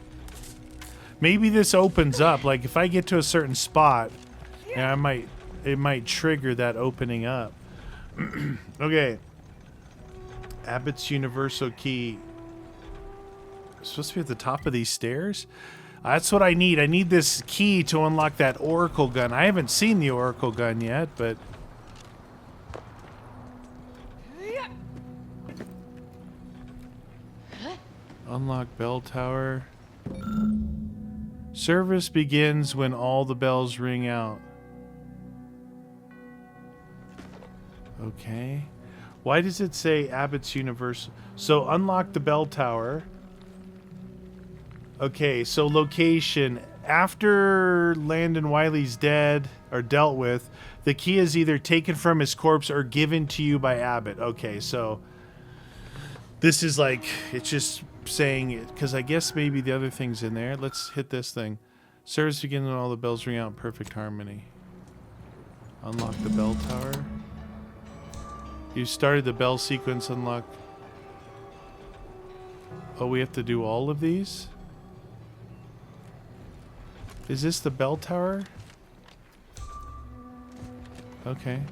Maybe this opens up. Like, if I get to a certain spot, yeah, it might trigger that opening up. Okay. Abbott's universal key. It's supposed to be at the top of these stairs? That's what I need. I need this key to unlock that oracle gun. I haven't seen the oracle gun yet, but... Unlock bell tower. Service begins when all the bells ring out. Okay. Why does it say Abbott's universal? So unlock the bell tower. Okay, so location. After Landon Wiley's dead or dealt with, the key is either taken from his corpse or given to you by Abbott. Okay, so this is like, it's just saying it, because I guess maybe the other thing's in there. Let's hit this thing. Service begins when all the bells ring out in perfect harmony. Unlock the bell tower. You started the bell sequence, unlock. Oh, we have to do all of these? Is this the bell tower? Okay.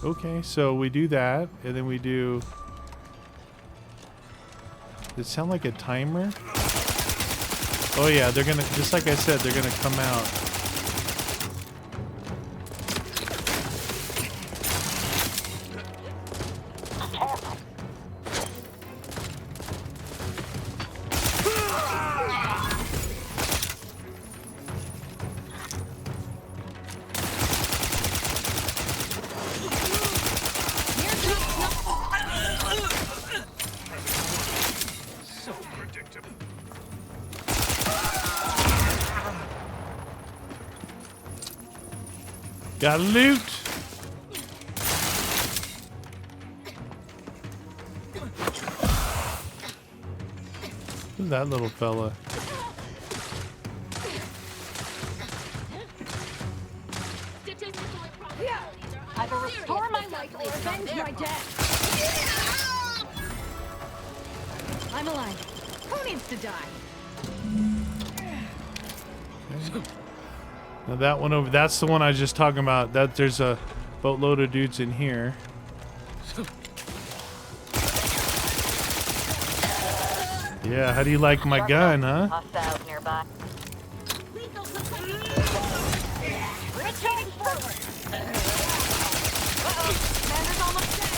Okay, so we do that, and then we do... Does it sound like a timer? Oh yeah, they're gonna, just like I said, they're gonna come out. Got loot. Who's that little fella? Either restore my life or avenge my death. I'm alive. Who needs to die? Now that one over, that's the one I was just talking about. That there's a boatload of dudes in here. Yeah, how do you like my gun, huh? Hostiles nearby. Retreating forward. Commander's almost dead.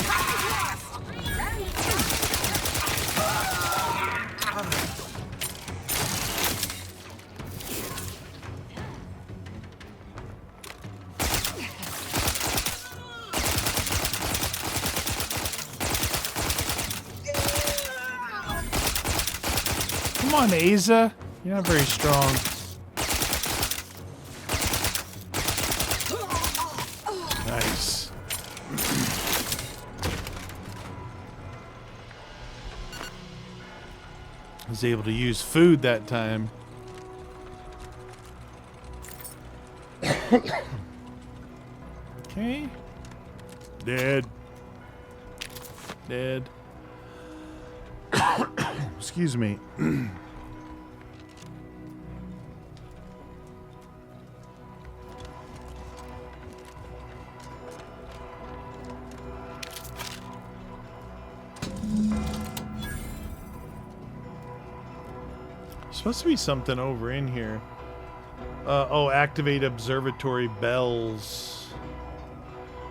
Come on, Asa. You're not very strong. Nice. I was able to use food that time. Okay. Dead. Dead. Excuse me. Supposed to be something over in here. Oh, activate observatory bells.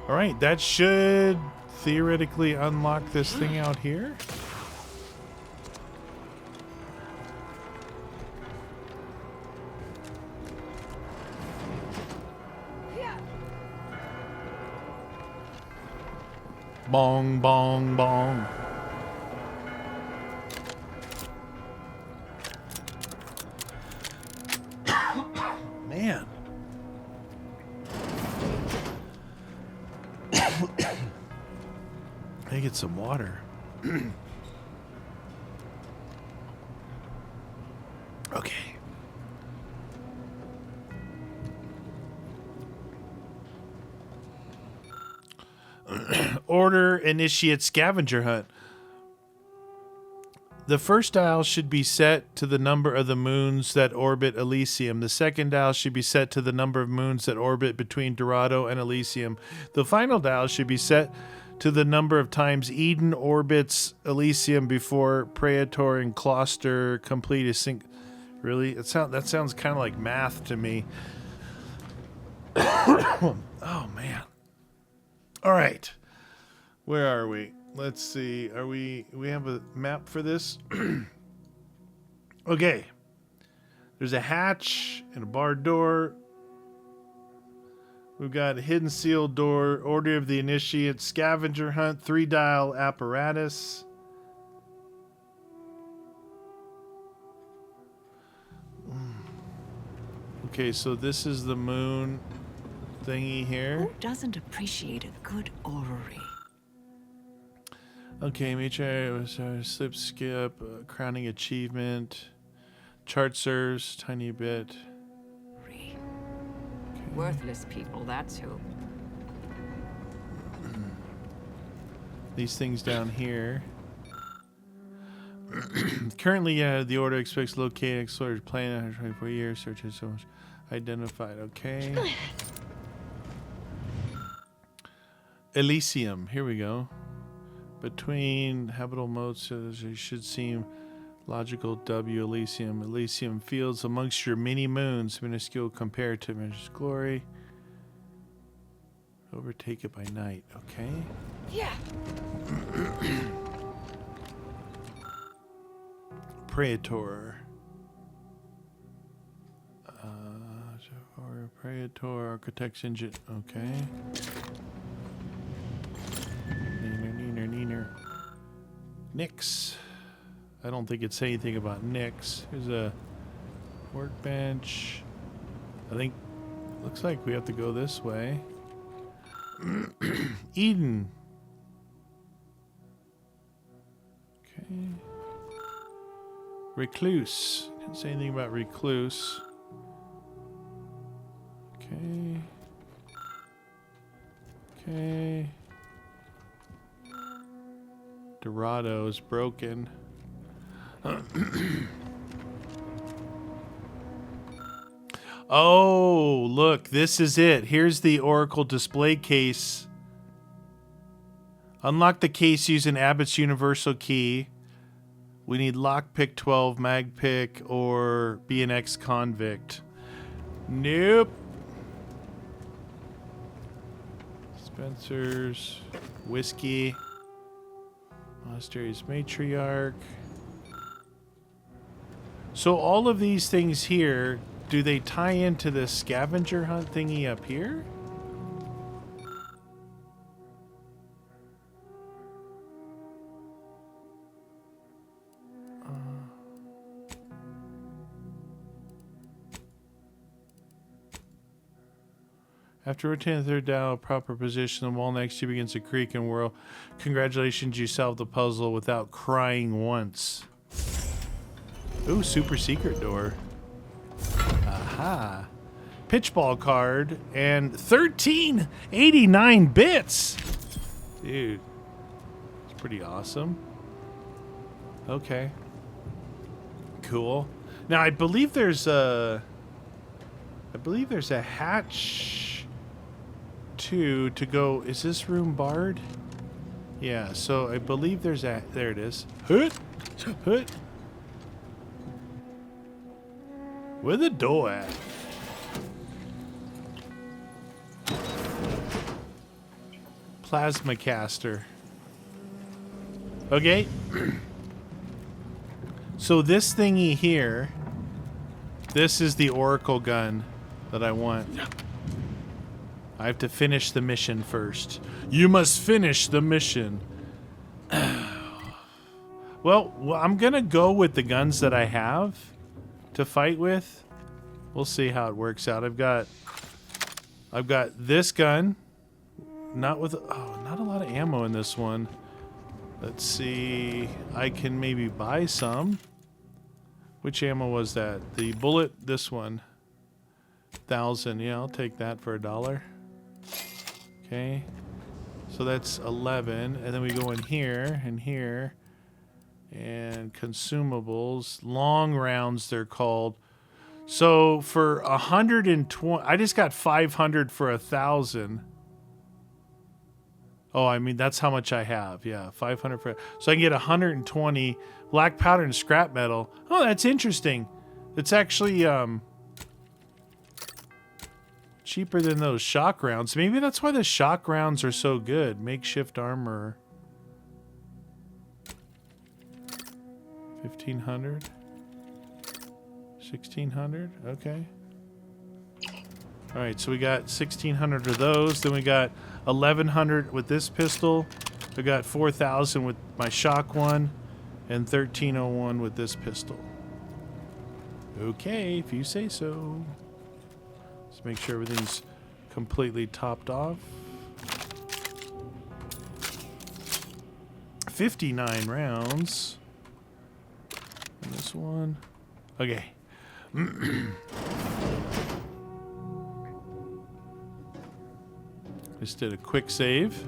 All right, that should theoretically unlock this thing out here. Bong, bong, bong. Man. I get some water. Okay. Order initiate scavenger hunt. The first dial should be set to the number of the moons that orbit Elysium. The second dial should be set to the number of moons that orbit between Dorado and Elysium. The final dial should be set to the number of times Eden orbits Elysium before Praetor and Cluster complete a sync. Really? That sounds kind of like math to me. Oh, man. All right. Where are we? Let's see. We have a map for this? Okay. There's a hatch and a barred door. We've got a hidden sealed door, order of the initiate, scavenger hunt, 3-dial apparatus. Okay, so this is the moon thingy here. Who doesn't appreciate a good orrery? Okay, major slip skip, crowning achievement, chart serves, tiny bit. Okay. Worthless people, that's who. These things down here. Currently, the order expects locate explored planet 124 years, searches so much identified. Okay. Elysium, here we go. Between habitable modes, it should seem logical. W Elysium. Elysium fields amongst your many moons, minuscule compared to Majesty's glory. Overtake it by night. Okay. Yeah. Praetor. Praetor Architect's engine. Okay. Neener. Nyx. I don't think it's anything about Nyx. Here's a workbench. I think looks like we have to go this way. Eden. Okay. Recluse. Didn't say anything about recluse. Okay. Okay. Dorado's broken. Oh, look, this is it. Here's the Oracle display case. Unlock the case using Abbott's universal key. We need lockpick 12, magpick, or be an ex-convict. Nope. Spencer's, whiskey, Monastery's matriarch. So all of these things here, do they tie into the scavenger hunt thingy up here? After rotating the third dial, proper position, the wall next to you begins to creak and whirl. Congratulations, you solved the puzzle without crying once. Ooh, super secret door. Aha. Pitchball card and 1389 bits. Dude, it's pretty awesome. Okay. Cool. Now, I believe there's a hatch to go. Is this room barred? Yeah, so I believe there's a, there it is. Hoot! Hoot! Where the door at? Plasma caster. Okay. So this thingy here, this is the Oracle gun that I want. I have to finish the mission first. You must finish the mission. Well, I'm gonna go with the guns that I have to fight with. We'll see how it works out. I've got this gun. Not with not a lot of ammo in this one. Let's see. I can maybe buy some. Which ammo was that? The bullet, this one. 1,000. Yeah, I'll take that for $1. Okay. So that's 11. And then we go in here and here. And consumables. Long rounds, they're called. So for 120, I just got 500 for 1,000. Oh, I mean, that's how much I have. Yeah, 500 for... So I can get 120 black powder and scrap metal. Oh, that's interesting. It's actually cheaper than those shock rounds. Maybe that's why the shock rounds are so good. Makeshift armor. 1,500. 1,600. Okay. All right, so we got 1,600 of those. Then we got 1,100 with this pistol. I got 4,000 with my shock one, and 1,301 with this pistol. Okay, if you say so. Let's make sure everything's completely topped off. 59 rounds. And this one. Okay. Just did a quick save.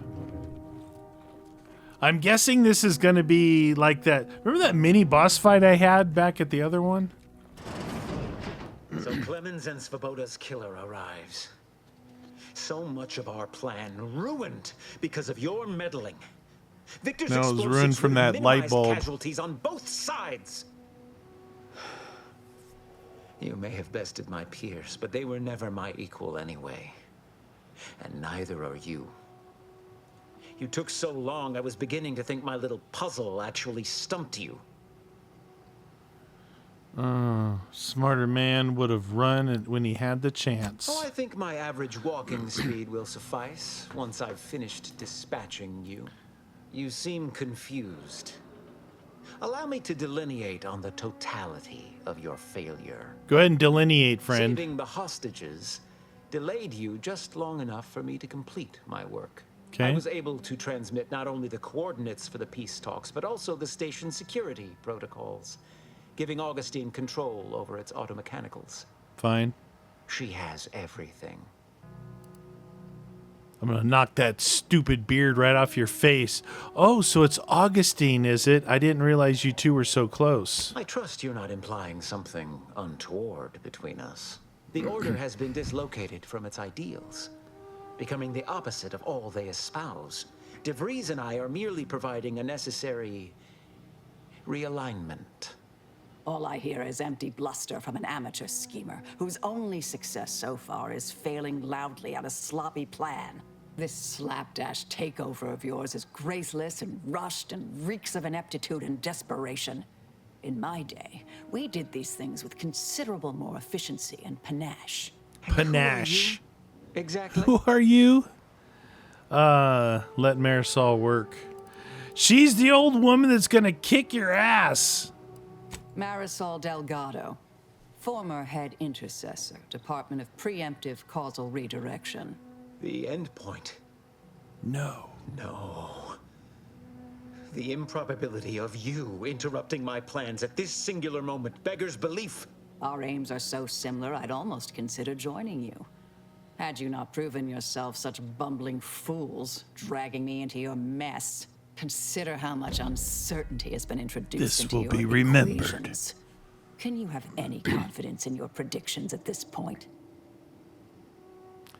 I'm guessing this is going to be like that. Remember that mini boss fight I had back at the other one? So Clemens and Svoboda's killer arrives. So much of our plan ruined because of your meddling. Victor's no, it was ruined from that light bulb. Casualties on both sides. You may have bested my peers, but they were never my equal anyway. And neither are you. You took so long, I was beginning to think my little puzzle actually stumped you. Smarter man would have run when he had the chance. Oh, I think my average walking speed will suffice once I've finished dispatching you. You seem confused. Allow me to delineate on the totality of your failure. Go ahead and delineate, friend. Saving the hostages delayed you just long enough for me to complete my work. Okay. I was able to transmit not only the coordinates for the peace talks, but also the station security protocols. giving Augustine control over its automechanicals. Fine. She has everything. I'm gonna knock that stupid beard right off your face. Oh, so it's Augustine, is it? I didn't realize you two were so close. I trust you're not implying something untoward between us. The Order has been dislocated from its ideals, becoming the opposite of all they espouse. De Vries and I are merely providing a necessary realignment. All I hear is empty bluster from an amateur schemer whose only success so far is failing loudly at a sloppy plan. This slapdash takeover of yours is graceless and rushed and reeks of ineptitude and desperation. In my day, we did these things with considerable more efficiency and panache. Panache. Exactly. Who are you? Let Marisol work. She's the old woman that's gonna kick your ass. Marisol Delgado, former head intercessor, Department of Preemptive Causal Redirection. The end point. No. No. The improbability of you interrupting my plans at this singular moment beggars belief. Our aims are so similar, I'd almost consider joining you. Had you not proven yourself such bumbling fools, dragging me into your mess. Consider how much uncertainty has been introduced into your This will be remembered. equations. Can you have any confidence in your predictions at this point?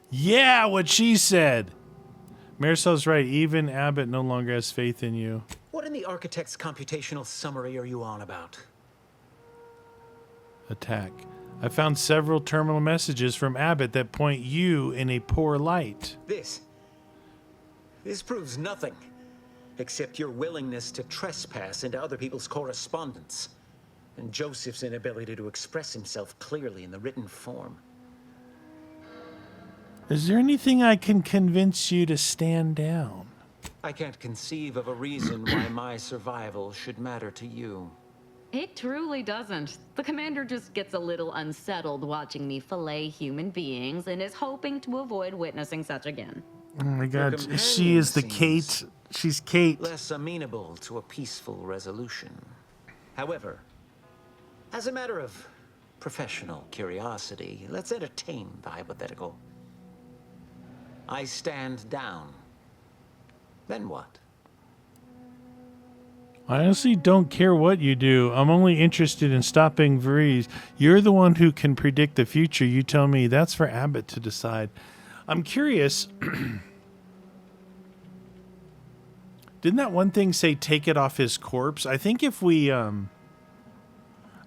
Yeah, what she said. Marisol's right. Even Abbott no longer has faith in you. What in the architect's computational summary are you on about? Attack. I found several terminal messages from Abbott that point you in a poor light. This proves nothing, except your willingness to trespass into other people's correspondence, and Joseph's inability to express himself clearly in the written form. Is there anything I can convince you to stand down? I can't conceive of a reason why my survival should matter to you. It truly doesn't. The commander just gets a little unsettled watching me fillet human beings and is hoping to avoid witnessing such again. Oh my god, she is the Kate. She's Kate. Less amenable to a peaceful resolution. However, as a matter of professional curiosity, let's entertain the hypothetical. I stand down. Then what? I honestly don't care what you do. I'm only interested in stopping Vries. You're the one who can predict the future. You tell me. That's for Abbott to decide. I'm curious. Didn't that one thing say take it off his corpse? I think if we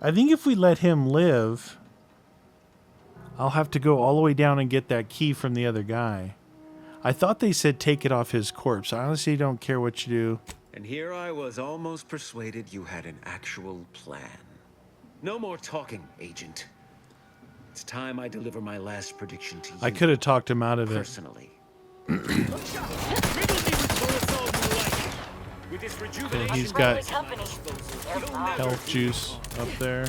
let him live, I'll have to go all the way down and get that key from the other guy. I thought they said take it off his corpse. I honestly don't care what you do. And here I was almost persuaded you had an actual plan. No more talking, Agent. It's time I deliver my last prediction to you. I could have talked him out of it. Personally. Okay, he's got health juice up there.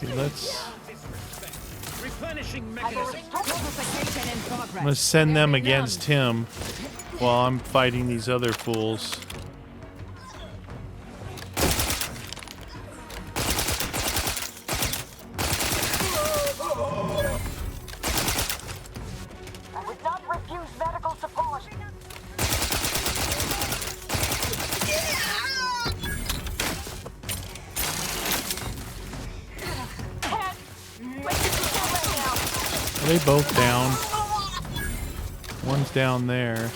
Okay, let's... I'm gonna send them against him while I'm fighting these other fools. I would not refuse medical support. Are they both down? One's down there.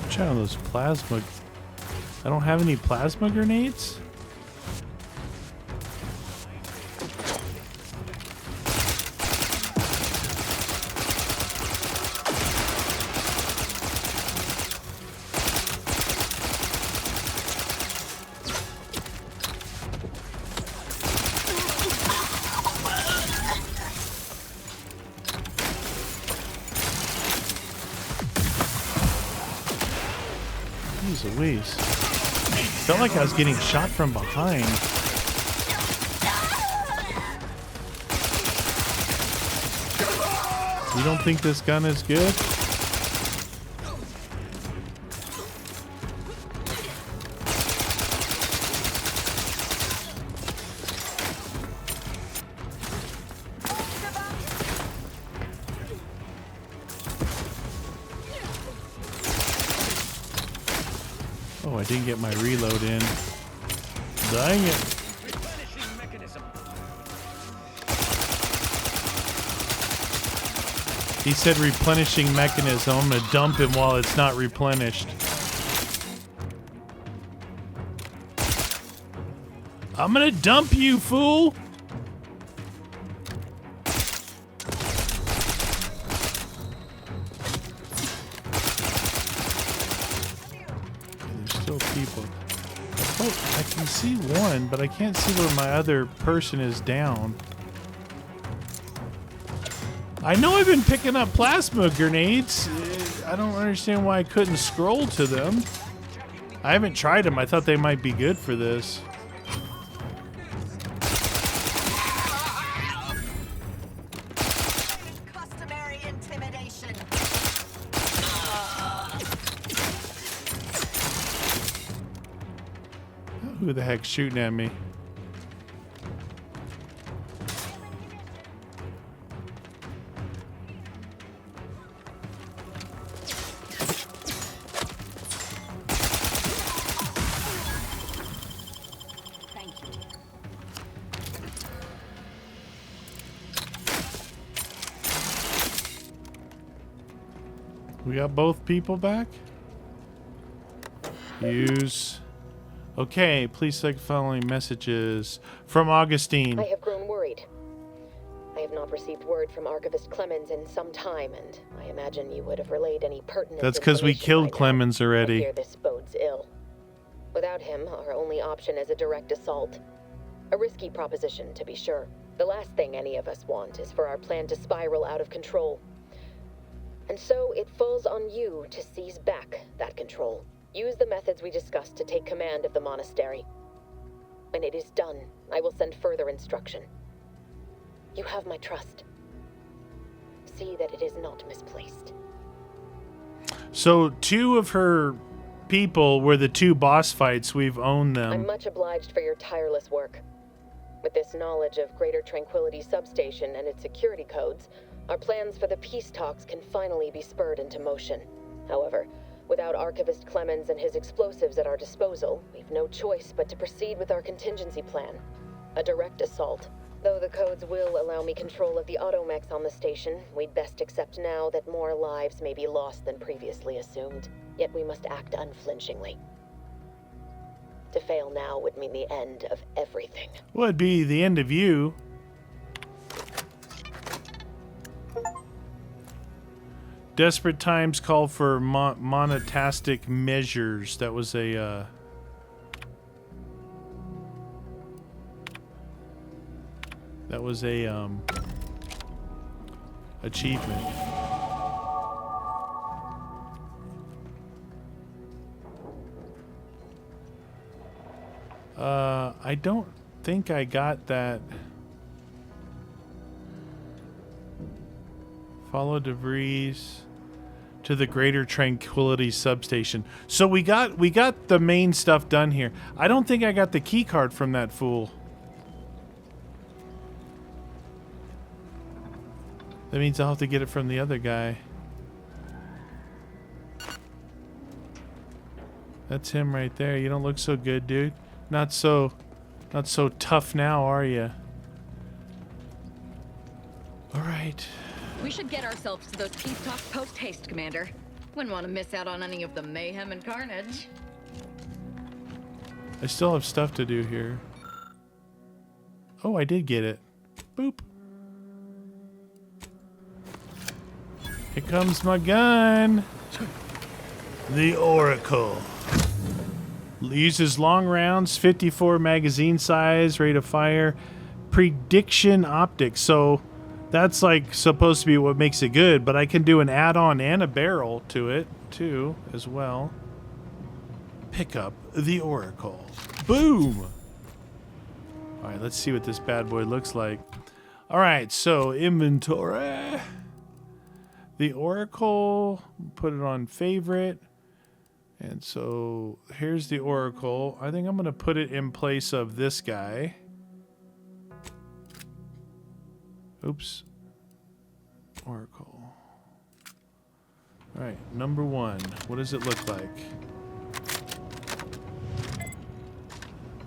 Watch out on those plasma. I don't have any plasma grenades? Louise. Felt like I was getting shot from behind. You don't think this gun is good? Oh, I didn't get my reload in. Dang it. He said replenishing mechanism. I'm gonna dump him while it's not replenished. I'm gonna dump you, fool! There's still people. Oh, I can see one, but I can't see where my other person is down. I know I've been picking up plasma grenades. I don't understand why I couldn't scroll to them. I haven't tried them. I thought they might be good for this. Customary intimidation. Who the heck's shooting at me? We got both people back? Use. Okay, please select following messages. From Augustine. I have grown worried. I have not received word from Archivist Clemens in some time, and I imagine you would have relayed any pertinent That's because we killed Clemens already. I fear this bodes ill. Without him, our only option is a direct assault. A risky proposition, to be sure. The last thing any of us want is for our plan to spiral out of control. And so it falls on you to seize back that control. Use the methods we discussed to take command of the monastery. When it is done, I will send further instruction. You have my trust. See that it is not misplaced. So 2 of her people were the 2 boss fights. We've owned them. I'm much obliged for your tireless work. With this knowledge of Greater Tranquility Substation and its security codes, our plans for the peace talks can finally be spurred into motion. However, without Archivist Clemens and his explosives at our disposal, we've no choice but to proceed with our contingency plan. A direct assault. Though the codes will allow me control of the automechs on the station, we'd best accept now that more lives may be lost than previously assumed. Yet we must act unflinchingly. To fail now would mean the end of everything. Well, it'd be the end of you. Desperate times call for monastic measures. That was a achievement. I don't think I got that. Follow debris to the Greater Tranquility Substation. So we got the main stuff done here. I don't think I got the key card from that fool. That means I'll have to get it from the other guy. That's him right there. You don't look so good, dude. Not so tough now, are you? All right. We should get ourselves to those peace talks post-haste, Commander. Wouldn't want to miss out on any of the mayhem and carnage. I still have stuff to do here. Oh, I did get it. Boop. Here comes my gun. The Oracle. Uses long rounds, 54 magazine size, rate of fire, prediction optics. So that's like supposed to be what makes it good, but I can do an add-on and a barrel to it too as well. pick up the Oracle. Boom! All right, let's see what this bad boy looks like. All right, so inventory. The Oracle, put it on favorite. And so here's the Oracle. I think I'm going to put it in place of this guy. Oops. Oracle. All right, number 1. What does it look like?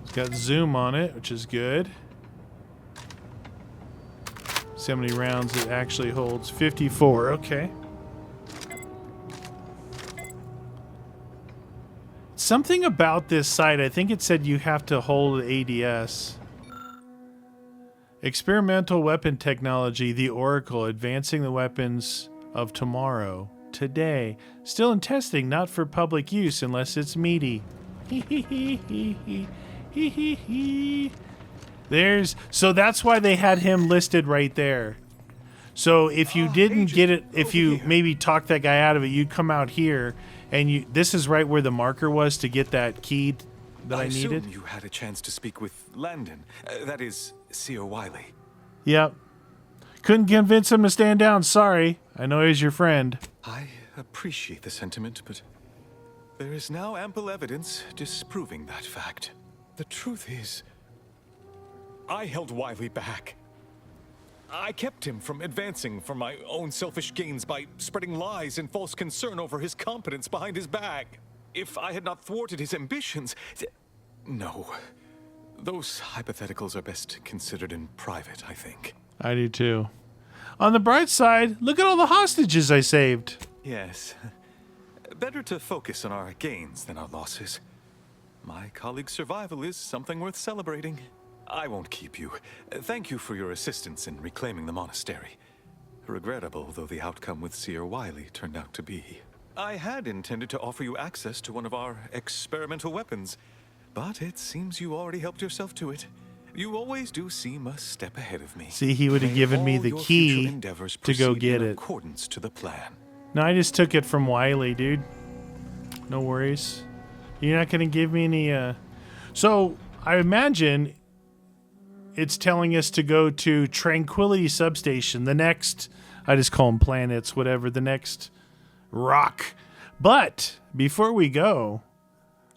It's got zoom on it, which is good. See how many rounds it actually holds. 54, okay. Something about this site, I think it said you have to hold ADS. Experimental weapon technology, the Oracle, advancing the weapons of tomorrow, today. Still in testing, not for public use unless it's meaty. So that's why they had him listed right there. So if you didn't get it, if you maybe talked that guy out of it, you'd come out here, and this is right where the marker was to get that key that I needed. Assume you had a chance to speak with Landon. That is, Seer Wiley. Yep. Couldn't convince him to stand down, sorry. I know he's your friend. I appreciate the sentiment, but there is now ample evidence disproving that fact. The truth is, I held Wiley back. I kept him from advancing for my own selfish gains by spreading lies and false concern over his competence behind his back. If I had not thwarted his ambitions... No. Those hypotheticals are best considered in private, I think. I do too. On the bright side, look at all the hostages I saved. Yes. Better to focus on our gains than our losses. My colleague's survival is something worth celebrating. I won't keep you. Thank you for your assistance in reclaiming the monastery. Regrettable though the outcome with Seer Wiley turned out to be. I had intended to offer you access to one of our experimental weapons, but it seems you already helped yourself to it. You always do seem a step ahead of me. See, he would have given me the key to go get it. In accordance to the plan. No, I just took it from Wiley, dude. No worries. You're not going to give me any... So, I imagine it's telling us to go to Tranquility Substation, the next... I just call them planets, whatever, the next rock. But, before we go,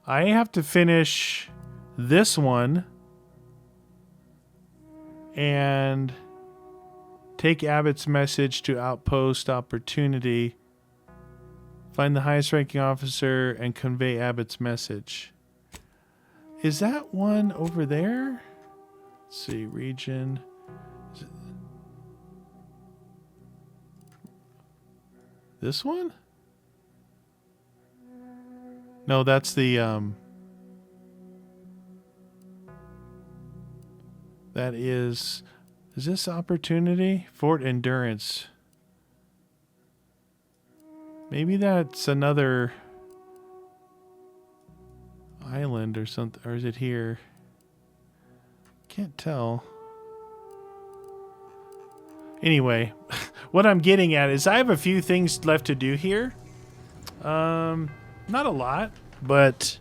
I have to finish this one and take Abbott's message to Outpost Opportunity, find the highest ranking officer, and convey Abbott's message. Is that one over there? Let's see, region. This one? No, that's the, that is this Opportunity? Fort Endurance. Maybe that's another island or something, or is it here? Can't tell. Anyway, what I'm getting at is I have a few things left to do here. Not a lot, but...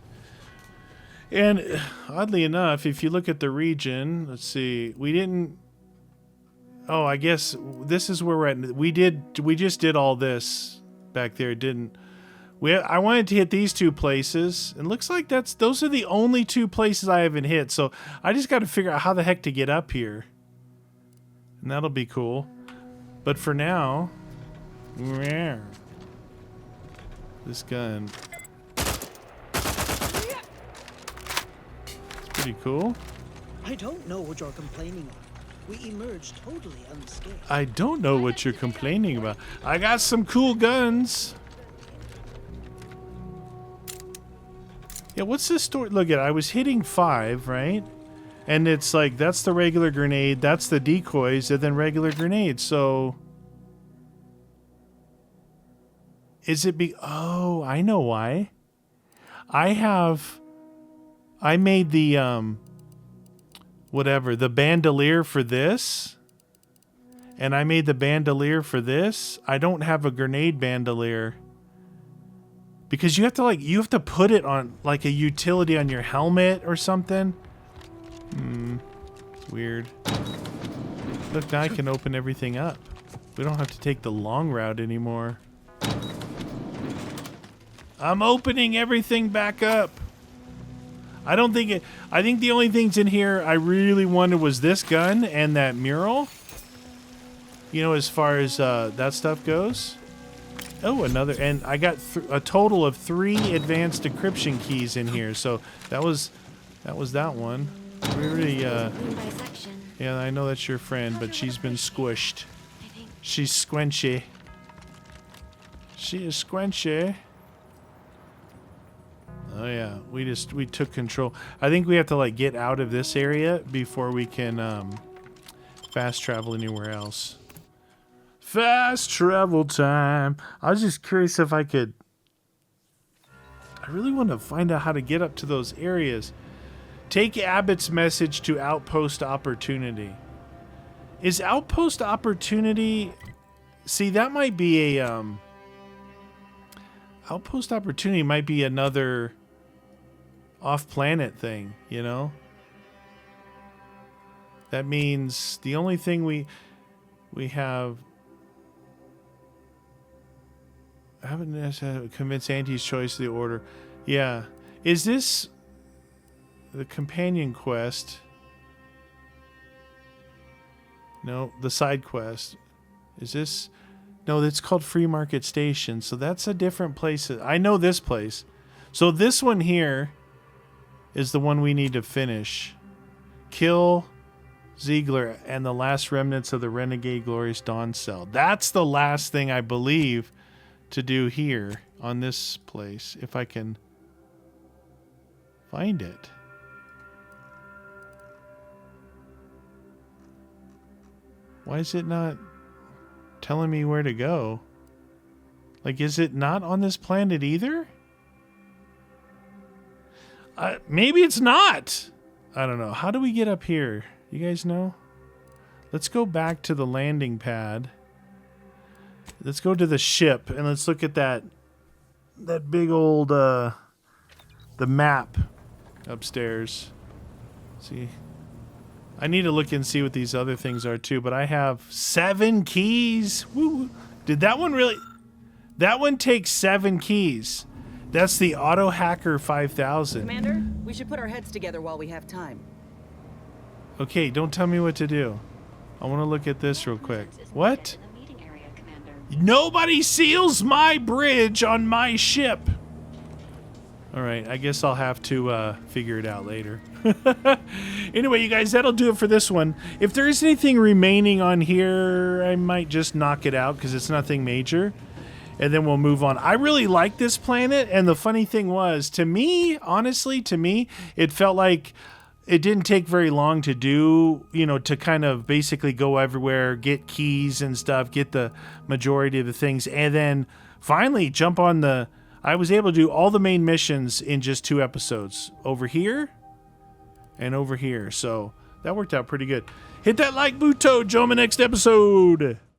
And oddly enough, if you look at the region, let's see, we didn't... Oh, I guess this is where we're at. We just did all this back there, didn't we? I wanted to hit these two places, and looks like those are the only two places I haven't hit, so I just got to figure out how the heck to get up here. And that'll be cool. But for now... This gun... Pretty cool. I don't know what you're complaining of. We emerged totally unscathed. I don't know what you're complaining about. I got some cool guns. Yeah, what's this story? Look at it. I was hitting 5, right? And it's like, that's the regular grenade, that's the decoys, and then regular grenades. So... Is it Oh, I know why. I made the, whatever, the bandolier for this. And I made the bandolier for this. I don't have a grenade bandolier. Because you have to put it on like a utility on your helmet or something. Weird. Look, now I can open everything up. We don't have to take the long route anymore. I'm opening everything back up. I think the only things in here I really wanted was this gun and that mural. You know, as far as that stuff goes. Oh, another, and I got a total of 3 advanced decryption keys in here. So that was that one. We really, yeah, I know that's your friend, but she's been squished. She's squenchy. She is squenchy. Oh yeah, we took control. I think we have to like get out of this area before we can fast travel anywhere else. Fast travel time. I was just curious if I could. I really want to find out how to get up to those areas. Take Abbott's message to Outpost Opportunity. Is Outpost Opportunity? See, that might be a Outpost Opportunity might be another off-planet thing, you know? That means the only thing we have. I haven't necessarily convinced Auntie's choice of the order. Yeah. Is this the companion quest? No, the side quest. Is this? No, it's called Free Market Station. So that's a different place. I know this place. So this one here is the one we need to finish. Kill Ziegler and the last remnants of the Renegade Glorious Dawn cell. That's the last thing I believe to do here on this place, if I can find it. Why is it not telling me where to go? Like, is it not on this planet either? Maybe it's not. I don't know. How do we get up here? You guys know? Let's go back to the landing pad. Let's go to the ship and let's look at that big old the map upstairs. See, I need to look and see what these other things are too, but I have 7 keys. Woo. Did that one really? That one takes 7 keys. That's the Auto Hacker 5000. Commander, we should put our heads together while we have time. Okay, don't tell me what to do. I want to look at this real quick. What? Nobody seals my bridge on my ship. All right, I guess I'll have to figure it out later. Anyway, you guys, that'll do it for this one. If there is anything remaining on here, I might just knock it out because it's nothing major. And then we'll move on. I really like this planet, and the funny thing was, to me, honestly, it felt like it didn't take very long to do, you know, to kind of basically go everywhere, get keys and stuff, get the majority of the things, and then finally jump on I was able to do all the main missions in just 2 episodes. Over here and over here. So that worked out pretty good. Hit that like button, join the next episode.